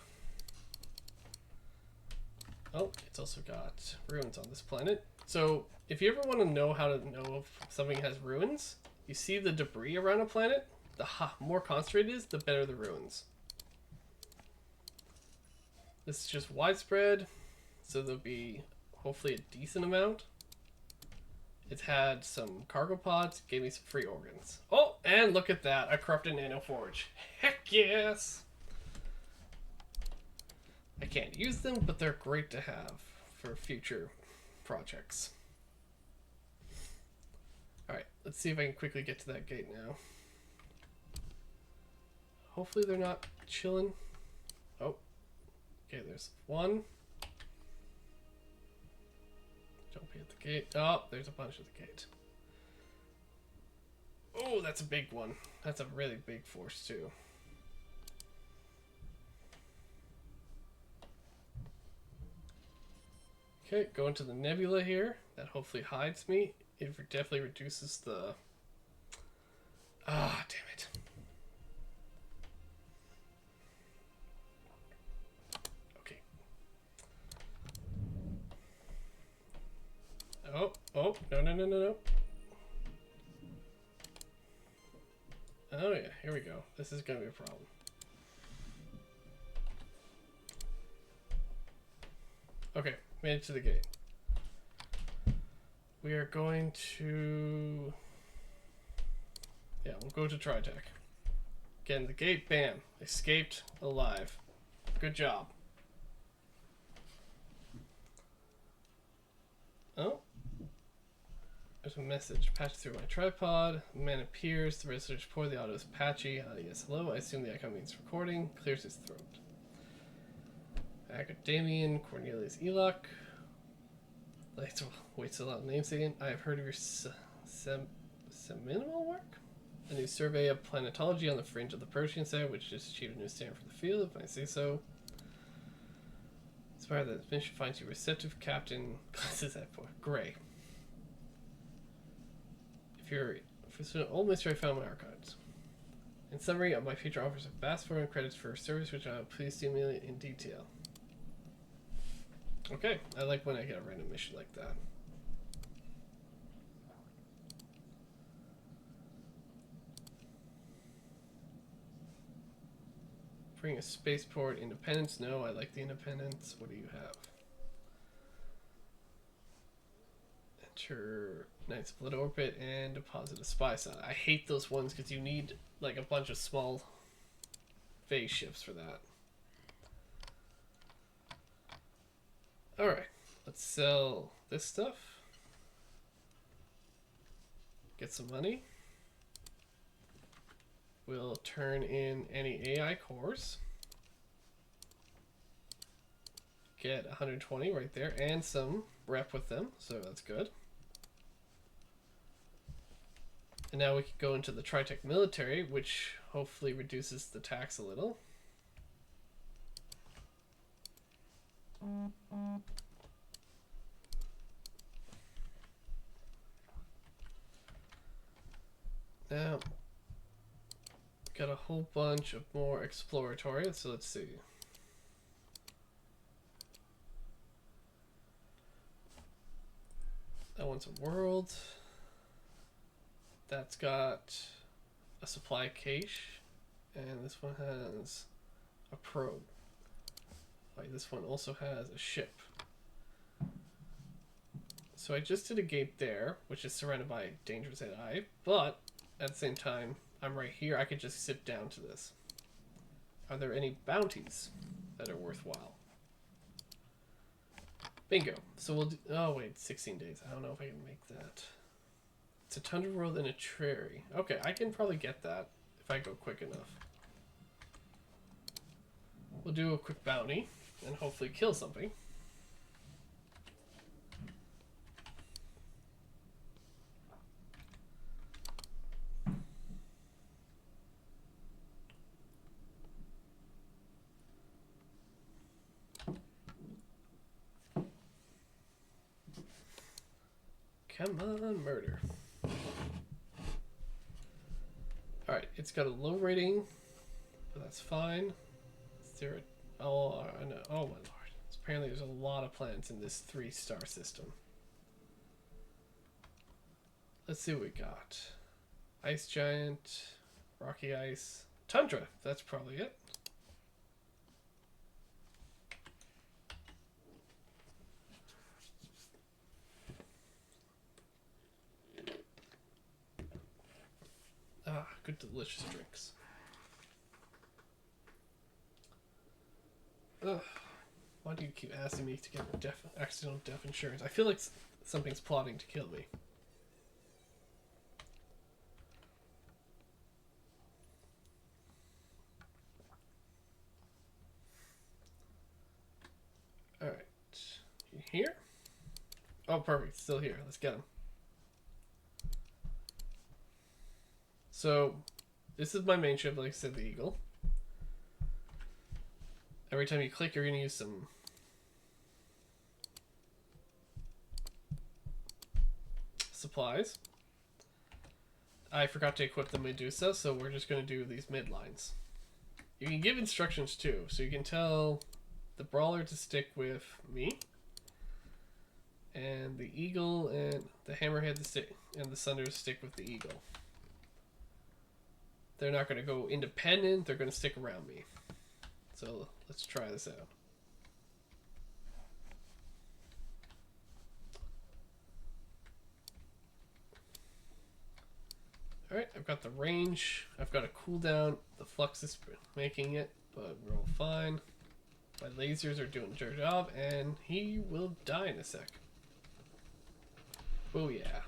Oh, it's also got ruins on this planet. So if you ever want to know how to know if something has ruins, you see the debris around a planet, the more concentrated it is, the better the ruins. This is just widespread, so there'll be hopefully a decent amount. It's had some cargo pods, gave me some free organs. Oh, and look at that, a corrupted nanoforge. Heck yes! I can't use them, but they're great to have for future projects. Alright, let's see if I can quickly get to that gate now. Hopefully they're not chilling. Oh. Okay, there's one. Jumping at the gate. Oh, there's a bunch at the gate. Oh, that's a big one. That's a really big force too. Okay, go into the nebula here. That hopefully hides me. It definitely reduces the... Ah, damn it. Okay. Oh, oh, no, no, no, no, no. Oh yeah, here we go. This is gonna be a problem. Okay, made it to the gate. We are going to... Yeah, we'll go to Tritech. Get in the gate, bam. Escaped alive. Good job. Oh. There's a message patched through my tripod. Man appears. The research poor. The audio is patchy. Yes, hello. I assume the icon means recording. Clears his throat. Academian Cornelius Eloch. Wait till that names again. I have heard of your seminal work? A new survey of planetology on the fringe of the Protean side, which just achieved a new standard for the field, if I say so. Inspired that this mission finds you receptive, Captain. Classes at Gray. If it's an old mystery I found in my archives. In summary, my future offers a vast form of credits for a service which I will please stimulate in detail. Okay, I like when I get a random mission like that. Bring a spaceport. Independence. No, I like the independence. What do you have? Enter night split orbit and deposit a spy satellite. I hate those ones because you need like a bunch of small phase shifts for that. Alright, let's sell this stuff. Get some money. We'll turn in any AI cores. Get 120 right there and some rep with them, so that's good. And now we can go into the Tritech military, which hopefully reduces the tax a little. Now, got a whole bunch of more exploratory, so let's see. That one's a world. That's got a supply cache, and this one has a probe. Like this one also has a ship. So I just did a gate there, which is surrounded by dangerous AI, but at the same time, I'm right here. I could just sit down to this. Are there any bounties that are worthwhile? Bingo. So we'll do, oh wait, 16 days. I don't know if I can make that. It's a tundra world and a prairie. Okay, I can probably get that if I go quick enough. We'll do a quick bounty and hopefully kill something. Come on, murder. Alright, it's got a low rating, but that's fine. Is there a, oh, no, oh my lord. Apparently there's a lot of planets in this 3-star system. Let's see what we got. Ice giant, rocky ice, tundra. That's probably it. Ah, good delicious drinks. Ugh. Why do you keep asking me to get accidental death insurance? I feel like something's plotting to kill me. Alright. You here? Oh, perfect. Still here. Let's get him. So, this is my main ship, like I said, the Eagle. Every time you click, you're going to use some supplies. I forgot to equip the Medusa, so we're just going to do these midlines. You can give instructions too, so you can tell the Brawler to stick with me, and the Eagle and the Hammerhead to stick, and the Sunder to stick with the Eagle. They're not going to go independent, they're going to stick around me. So let's try this out. Alright, I've got the range, I've got a cooldown, the flux is making it, but we're all fine. My lasers are doing their job, and he will die in a sec. Oh yeah.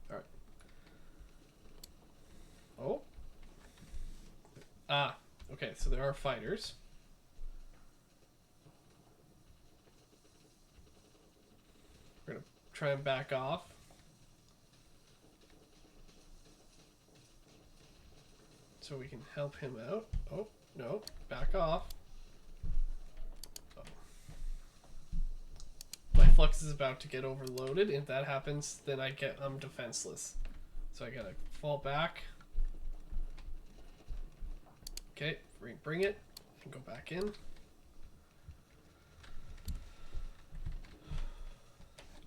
Alright. Oh. Ah, okay, so there are fighters. We're gonna try and back off. So we can help him out. Oh, no, back off. Oh. My flux is about to get overloaded. If that happens, then I'm defenseless. So I gotta fall back. Okay, bring it and go back in.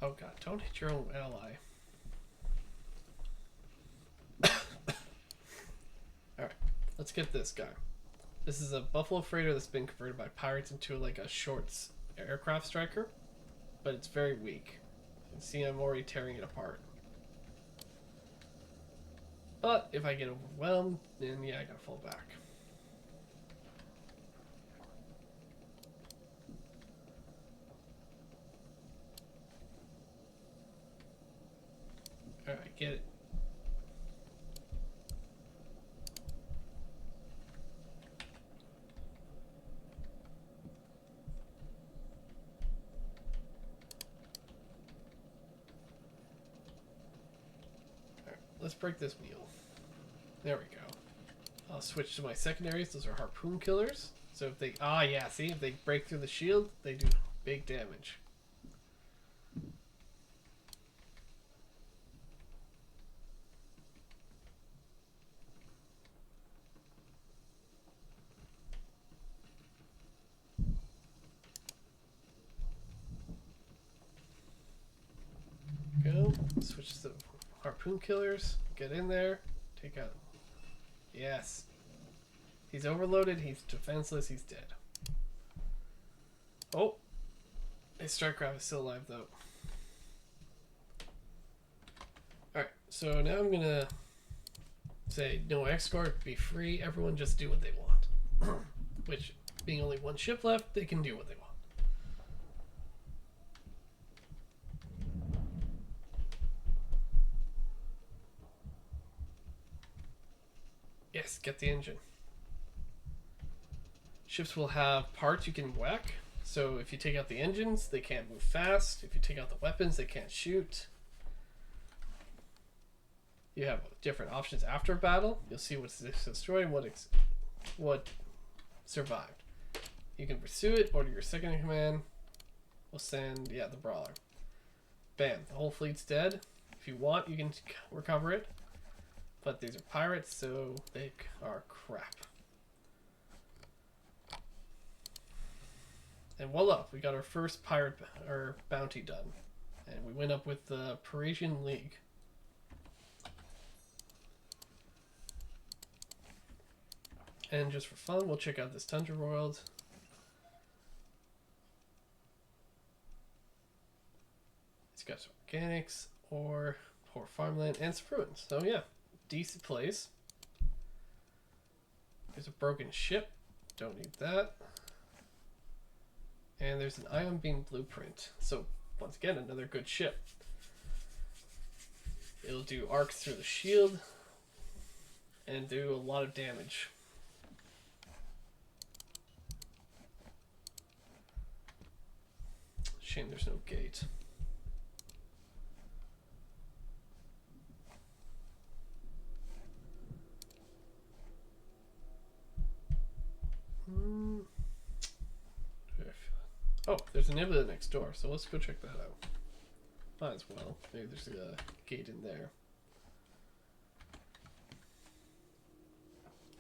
Oh god, don't hit your own ally. get this guy. This is a Buffalo freighter that's been converted by pirates into like a short aircraft striker, but it's very weak. You can see I'm already tearing it apart. But if I get overwhelmed, then yeah, I gotta fall back. Alright, get it. Alright, let's break this wheel. There we go. I'll switch to my secondaries. Those are harpoon killers. So if they... Ah, yeah, see? If they break through the shield, they do big damage. Go. Switch to the harpoon killers. Get in there. Take out... Yes. He's overloaded. He's defenseless. He's dead. Oh. His strike craft is still alive, though. Alright, so now I'm gonna say no escort, be free, everyone just do what they want. Which, being only one ship left, they can do what they want. Yes, get the engine. Ships will have parts you can whack. So if you take out the engines, they can't move fast. If you take out the weapons, they can't shoot. You have different options after battle. You'll see what's destroyed and what survived. You can pursue it, order your second in command. We'll send, yeah, the brawler. Bam, the whole fleet's dead. If you want, you can recover it. But these are pirates, so they are crap. And voila, we got our first pirate or bounty done. And we went up with the Parisian League. And just for fun, we'll check out this Tundra world. It's got some organics, or poor farmland, and some ruins. So yeah, decent place. There's a broken ship. Don't need that. And there's an ion beam blueprint. So once again, another good ship. It'll do arcs through the shield and do a lot of damage. Shame there's no gate. Oh, there's an Ibla next door, so let's go check that out. Might as well. Maybe there's a gate in there.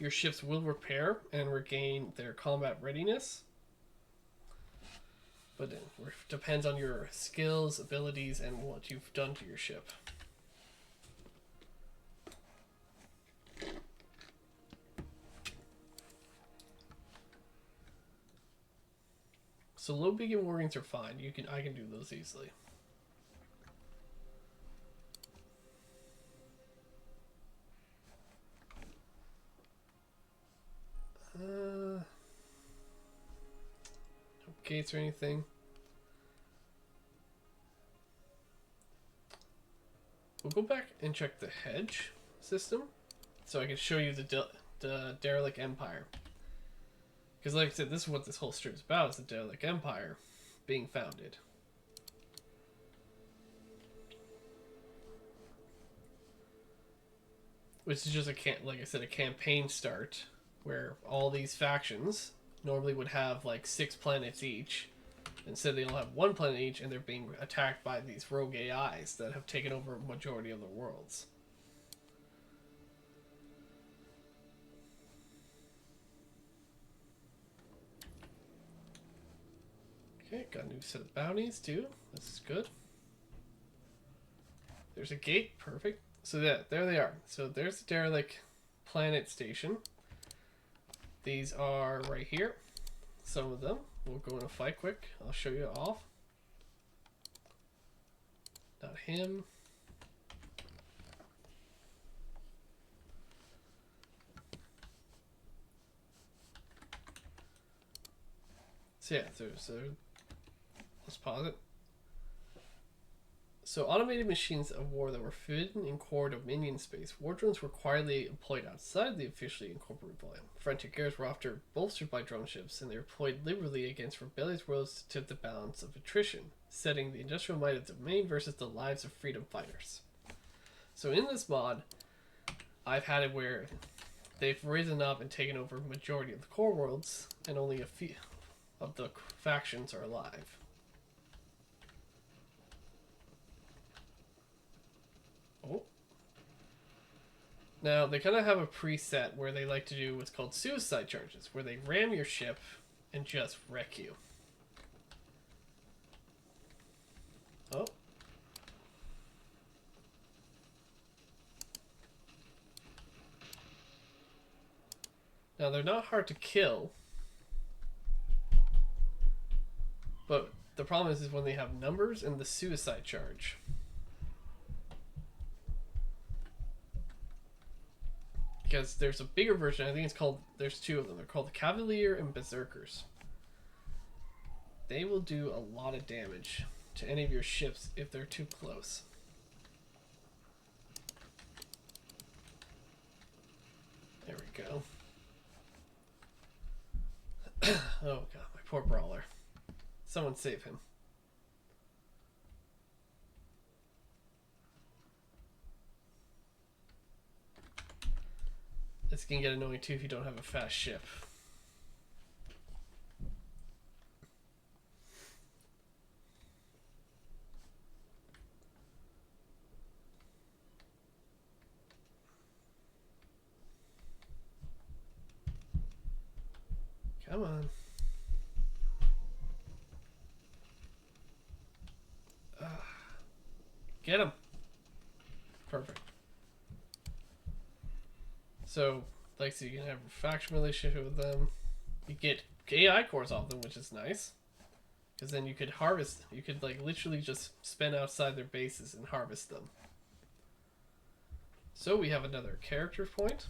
Your ships will repair and regain their combat readiness. But it depends on your skills, abilities, and what you've done to your ship. So low beacon warnings are fine. I can do those easily. No gates or anything. We'll go back and check the hedge system, so I can show you the derelict empire. Because like I said, this is what this whole stream is about, is the derelict empire being founded. Which is just like I said, a campaign start where all these factions normally would have like 6 planets each. Instead, they all have 1 planet each, and they're being attacked by these rogue AIs that have taken over a majority of the worlds. Okay, got a new set of bounties too. This is good. There's a gate, perfect. So there they are. So there's the derelict planet station. These are right here. Some of them. We'll go in a fight quick. I'll show you all. Not him. So yeah, let's pause it. So automated machines of war that were forbidden in core Dominion space, war drones were quietly employed outside the officially incorporated volume. Frontier guerrillas were often bolstered by drone ships, and they were employed liberally against rebellious worlds to tip the balance of attrition, setting the industrial might of domain versus the lives of freedom fighters. So in this mod, I've had it where they've risen up and taken over a majority of the core worlds, and only a few of the factions are alive. Oh. Now, they kind of have a preset where they like to do what's called suicide charges, where they ram your ship and just wreck you. Oh. Now, they're not hard to kill, but the problem is when they have numbers and the suicide charge. Because there's a bigger version, I think it's called, there's two of them. They're called the Cavalier and Berserkers. They will do a lot of damage to any of your ships if they're too close. There we go. Oh god, my poor brawler. Someone save him. This can get annoying too if you don't have a fast ship. Come on. Get him. Perfect. So, like, so you can have a faction relationship with them. You get AI cores off them, which is nice. Because then you could harvest, you could, like, literally just spend outside their bases and harvest them. So we have another character point.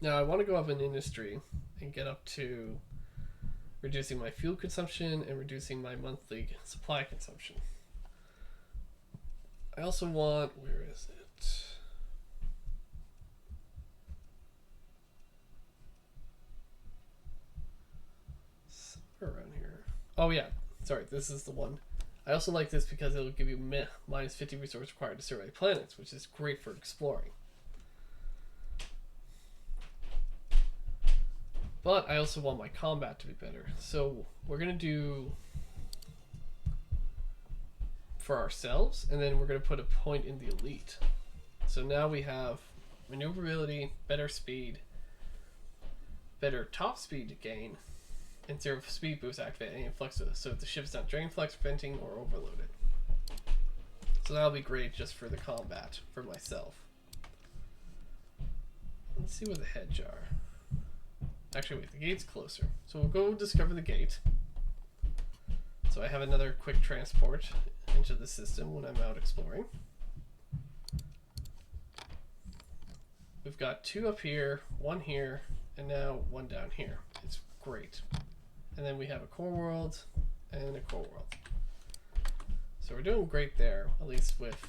Now I want to go up in industry and get up to reducing my fuel consumption and reducing my monthly supply consumption. I also want, where is it? Somewhere around here. Oh yeah, sorry, this is the one. I also like this because it'll give you minus 50 resources required to survey planets, which is great for exploring. But I also want my combat to be better. So we're going to do for ourselves, and then we're going to put a point in the elite. So now we have maneuverability, better speed, better top speed gain, and 0 speed boost activating and flex so if the ship's not drain, flex, venting, or overloaded. So that'll be great just for the combat for myself. Let's see where the hedge are. Actually, wait, the gate's closer. So we'll go discover the gate. So I have another quick transport into the system when I'm out exploring. We've got 2 up here, 1 here, and now 1 down here. It's great. And then we have a core world and a core world. So we're doing great there, at least with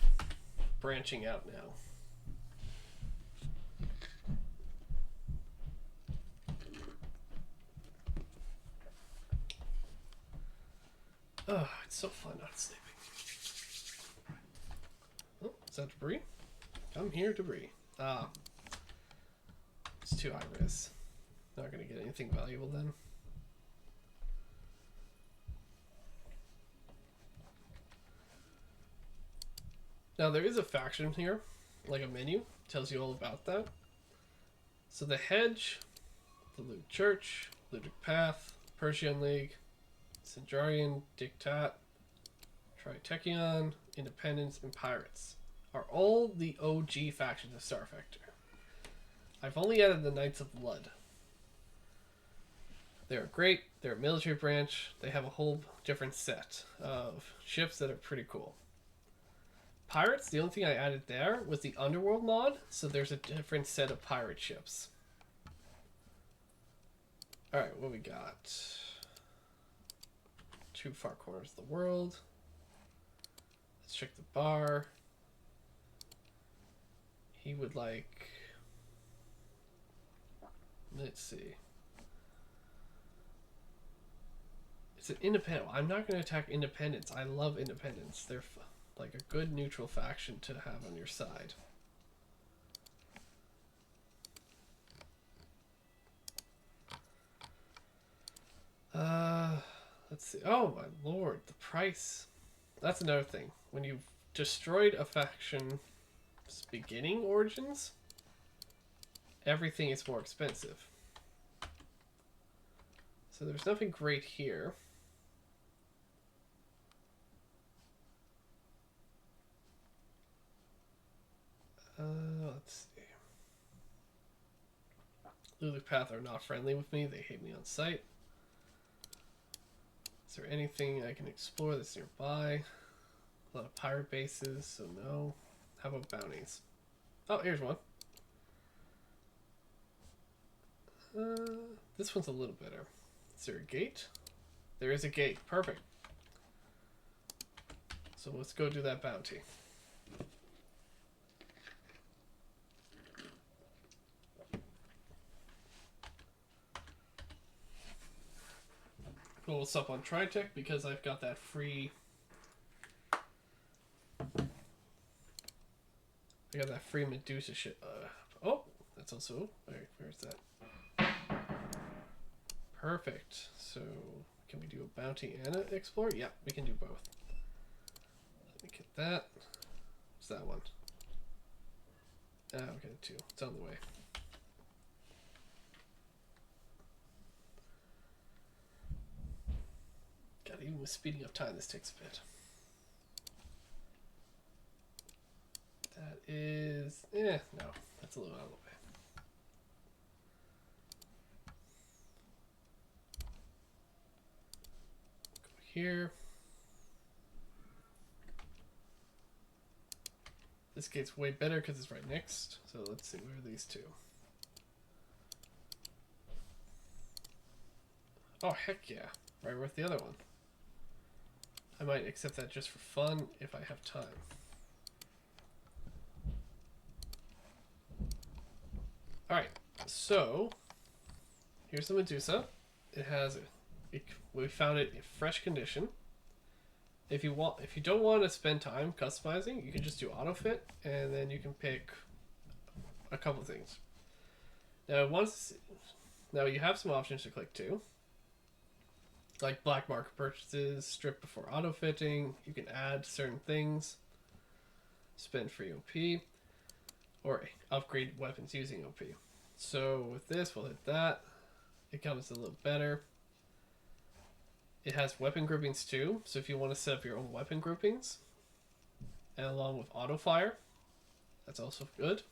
branching out now. Oh, it's so fun not sleeping. Oh, is that debris? Come here, debris. Ah. It's too high risk. Not going to get anything valuable then. Now there is a faction here, like a menu, tells you all about that. So the Hedge, the Loot Church, Ludic Path, Persian League, Centurion, Dictat, Tritechion, Independence, and Pirates. are all the OG factions of Starfactor. I've only added the Knights of Blood. They're great. They're a military branch. They have a whole different set of ships that are pretty cool. Pirates, the only thing I added there was the Underworld mod, so there's a different set of pirate ships. Alright, what we got? 2 far corners of the world. Let's check the bar. He would like... Let's see. It's an independent. I'm not going to attack independents. I love independents. They're like a good neutral faction to have on your side. Let's see. Oh my lord, the price. That's another thing. When you've destroyed a faction's beginning origins, everything is more expensive. So there's nothing great here. Let's see. Lulu Path are not friendly with me. They hate me on sight. Is there anything I can explore that's nearby? A lot of pirate bases, so no. How about bounties? Oh, here's one. This one's a little better. Is there a gate? There is a gate. Perfect. So let's go do that bounty. Go up on Tritech because I've got that free... I got that free Medusa shit. Oh, that's also... Where's that? Perfect. So, can we do a bounty and an explore? Yeah, we can do both. Let me get that. What's that one? Okay, 2. It's on the way. God, even with speeding up time, this takes a bit. That is... no. That's a little out of the way. Go here. This gate's way better because it's right next. So let's see, where are these two? Oh, heck yeah. Right with the other one. I might accept that just for fun if I have time. Alright, so here's the Medusa. It has we found it in fresh condition. If you don't want to spend time customizing, you can just do auto fit and then you can pick a couple things. Now you have some options to click to. Like black market purchases, strip before auto fitting. You can add certain things, spend free OP, or upgrade weapons using OP. So with this, we'll hit that. It comes a little better. It has weapon groupings too, so if you want to set up your own weapon groupings, and along with auto fire, that's also good.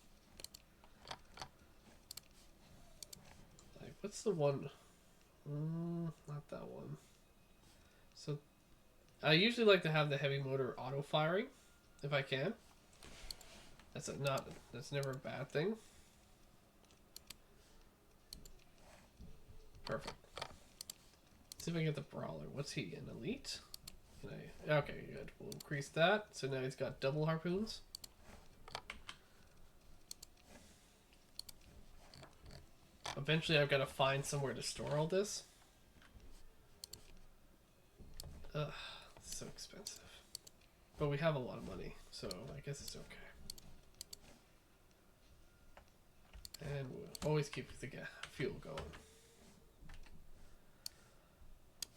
Like, what's the one? Not that one. So I usually like to have the heavy motor auto firing if I can. That's never a bad thing. Perfect. Let's see if I can get the brawler. What's he, an elite? Okay, good. We'll increase that. So now he's got double harpoons. Eventually I've got to find somewhere to store all this. Ugh, it's so expensive. But we have a lot of money, so I guess it's okay. And we'll always keep the fuel going.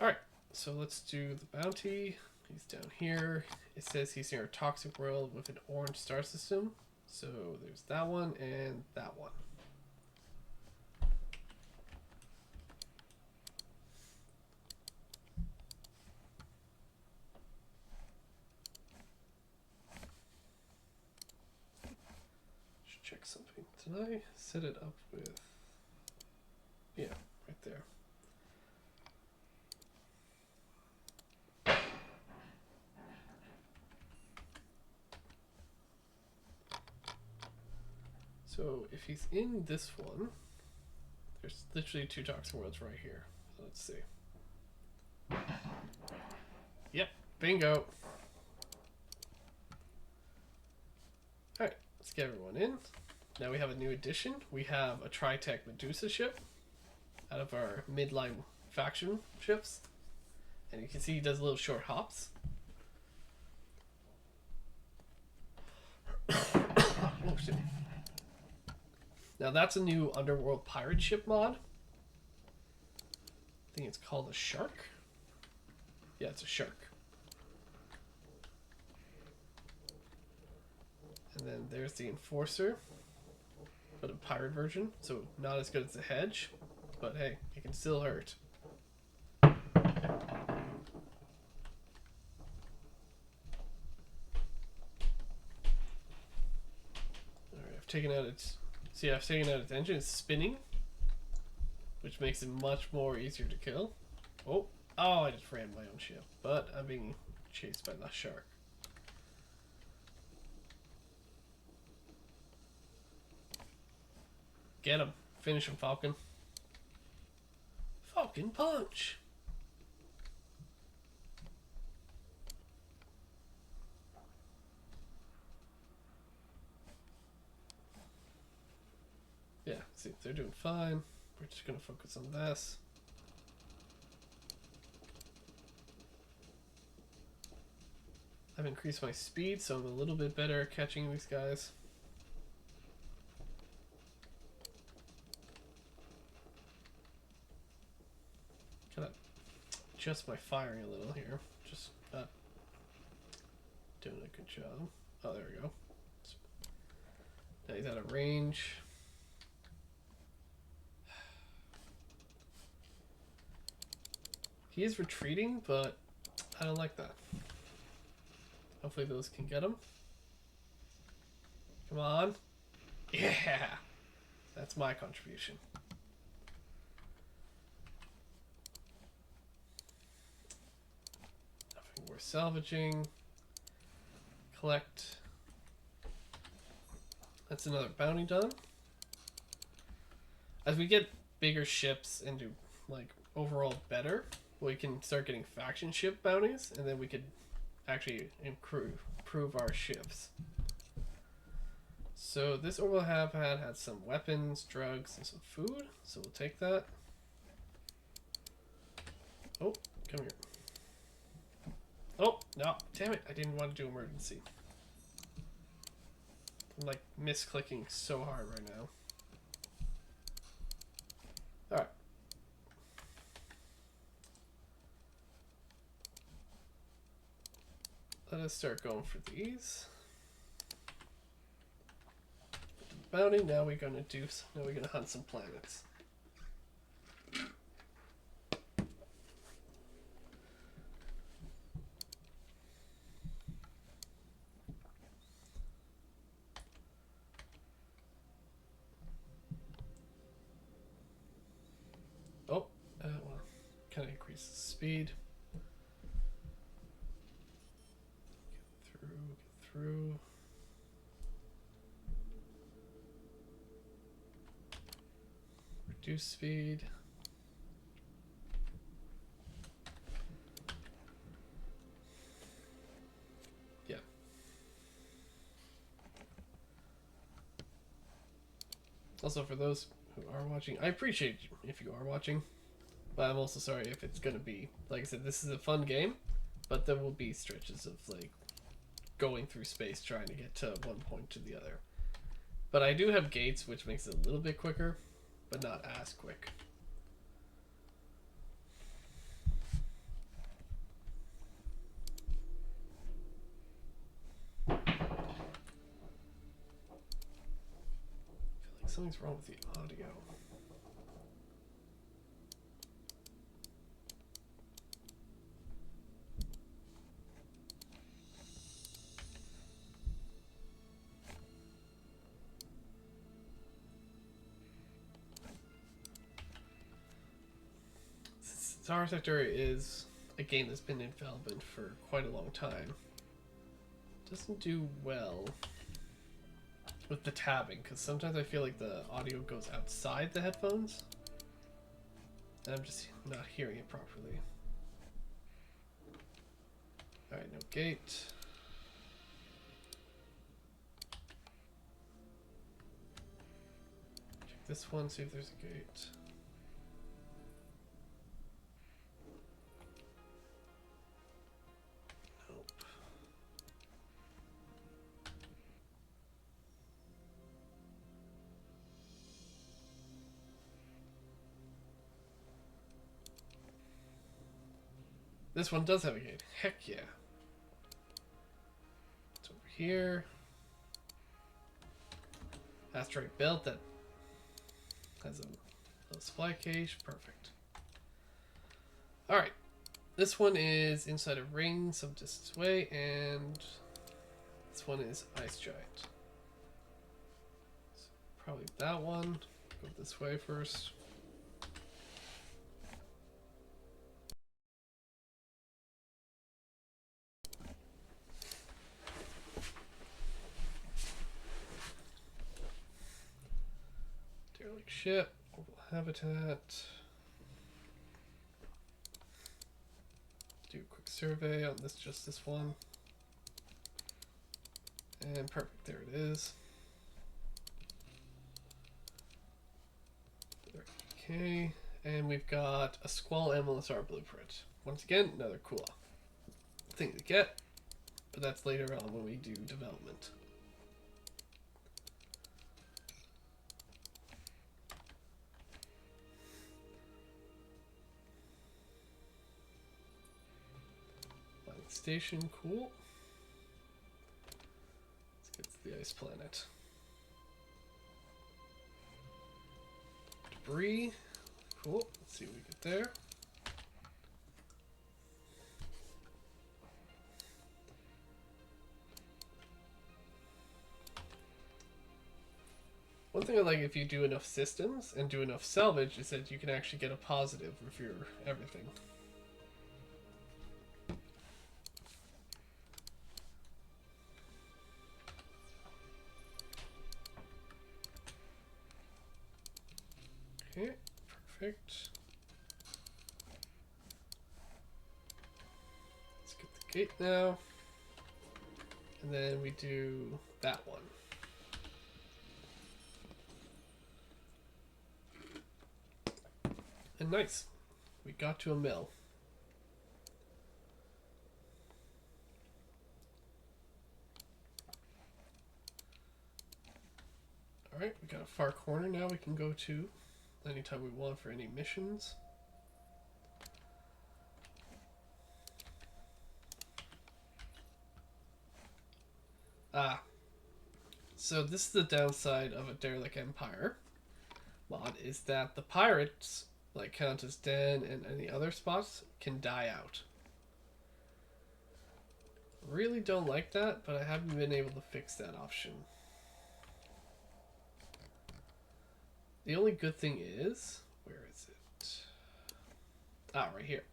Alright, so let's do the bounty. He's down here. It says he's near a toxic world with an orange star system. So there's that one and that one. Did I set it up with... Yeah, right there. So if he's in this one, there's literally 2 toxic worlds right here. So let's see. Yep, bingo. Alright, let's get everyone in. Now we have a new addition. We have a Tritech Medusa ship out of our midline faction ships. And you can see he does little short hops. Oh shit. Now that's a new underworld pirate ship mod. I think it's called a shark. Yeah, it's a shark. And then there's the enforcer, but a pirate version, so not as good as the hedge, but hey, it can still hurt. Alright, I've taken out its... See, I've taken out its engine. It's spinning, which makes it much more easier to kill. Oh, I just ran my own ship, but I'm being chased by the shark. Get him. Finish him, Falcon. Falcon punch. Yeah, see, they're doing fine. We're just going to focus on this. I've increased my speed, so I'm a little bit better at catching these guys. Kind of adjust my firing a little here. Just not doing a good job. Oh, there we go. Now he's out of range. He is retreating, but I don't like that. Hopefully those can get him. Come on. Yeah! That's my contribution. Nothing worth salvaging. Collect. That's another bounty done. As we get bigger ships and do like overall better, we can start getting faction ship bounties, and then we could actually improve our ships. So this orbital had some weapons, drugs, and some food, so we'll take that. Oh, come here. Oh, no, damn it, I didn't want to do emergency. I'm like misclicking so hard right now. Alright. Let us start going for these. Bounty, now we're gonna hunt some planets. Oh, well, kind of increase the speed. Get through. Reduce speed. Yeah. Also, for those who are watching, I appreciate you if you are watching, but I'm also sorry if it's gonna be, like I said, this is a fun game, but there will be stretches of like going through space trying to get to one point to the other. But I do have gates, which makes it a little bit quicker, but not as quick. I feel like something's wrong with the audio. Tower sector is a game that's been in development for quite a long time. Doesn't do well with the tabbing, because sometimes I feel like the audio goes outside the headphones and I'm just not hearing it properly. Alright, no gate. Check this one, see if there's a gate. Nope. This one does have a gate. Heck yeah. It's over here. Asteroid belt that has a little supply cache. Perfect. Alright. This one is inside a ring some distance away, and this one is Ice Giant. So probably that one. Go this way first. Derelict ship, orbital habitat. Do a quick survey on this, just this one. And perfect, there it is. Okay, and we've got a Squall MLSR blueprint. Once again, another cool thing to get, but that's later on when we do development. Station, cool. Let's get to the ice planet. Debris, cool. Let's see what we get there. One thing I like if you do enough systems and do enough salvage is that you can actually get a positive for your everything. Okay, perfect. Let's get the gate now. And then we do that one. And nice. We got to a mill. Alright, we got a far corner now we can go to anytime we want for any missions. So this is the downside of a derelict empire mod, is that the pirates, like Countess Den and any other spots, can die out. Really don't like that, but I haven't been able to fix that option. The only good thing is, where is it? Right here.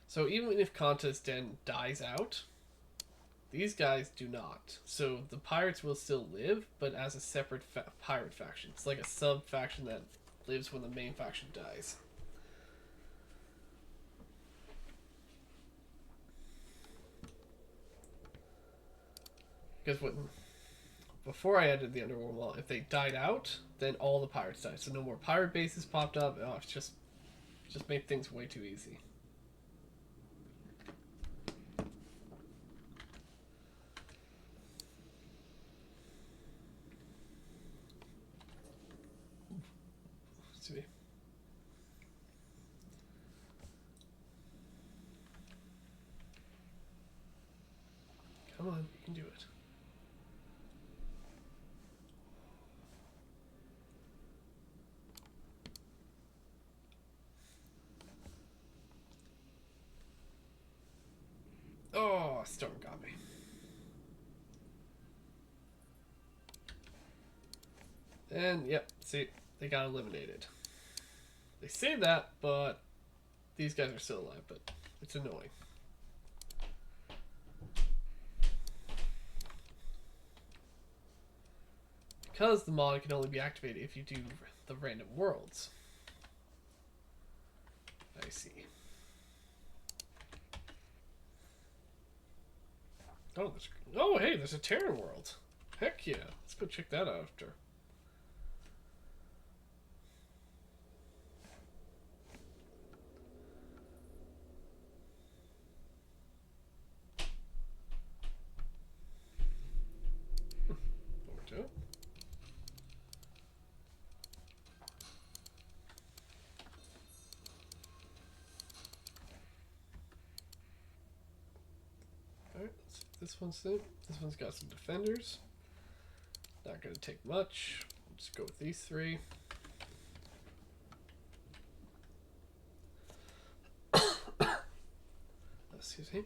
So even if Countess Den dies out, these guys do not. So the pirates will still live, but as a separate pirate faction. It's like a sub-faction that lives when the main faction dies. Because before I added the underworld wall, if they died out, then all the pirates died. So no more pirate bases popped up. Oh, it's just made things way too easy. See. Come on, you can do it. Oh, Storm got me. And, yep, see, they got eliminated. They say that, but These guys are still alive, but it's annoying. Because the mod can only be activated if you do the random worlds. I see. Oh, hey, there's a Terran world. Heck yeah. Let's go check that out after. This one's got some defenders. Not going to take much. We'll just go with these three. Excuse me.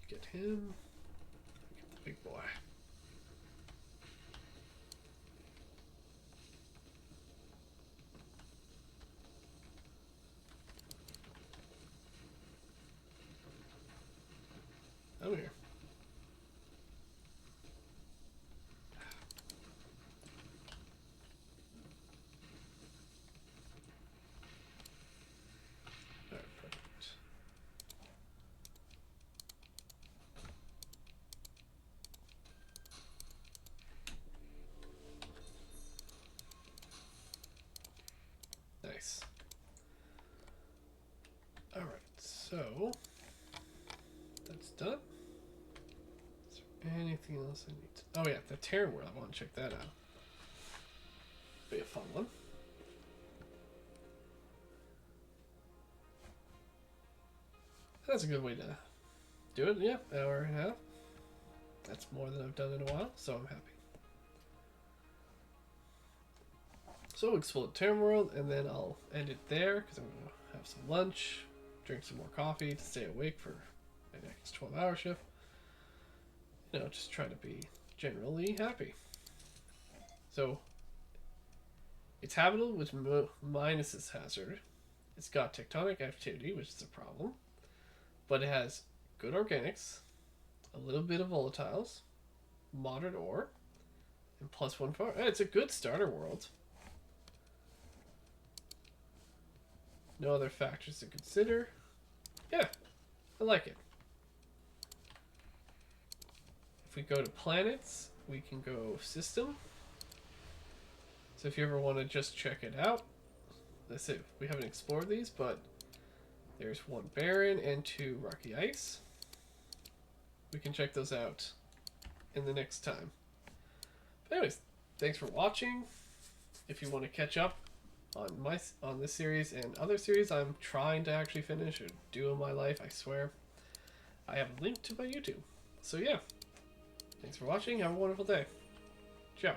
Get him. Get the big boy. I'm here. Alright, perfect. Nice. Alright, so that's done. Anything else I need to... Oh yeah, the Terran world. I want to check that out. Be a fun one. That's a good way to do it. Yeah, hour and a half. That's more than I've done in a while, so I'm happy. So we'll explore the Terran world, and then I'll end it there, because I'm going to have some lunch, drink some more coffee to stay awake for my next 12-hour shift. You know, just try to be generally happy. So, it's habitable, which minuses hazard. It's got tectonic activity, which is a problem. But it has good organics, a little bit of volatiles, moderate ore, and +1 power. It's a good starter world. No other factors to consider. Yeah, I like it. If we go to planets, we can go system. So if you ever want to just check it out, let's see, we haven't explored these, but there's 1 barren and 2 rocky ice. We can check those out in the next time. But anyways, thanks for watching. If you want to catch up on this series and other series I'm trying to actually finish or do in my life, I swear, I have a link to my YouTube. So yeah. Thanks for watching. Have a wonderful day. Ciao.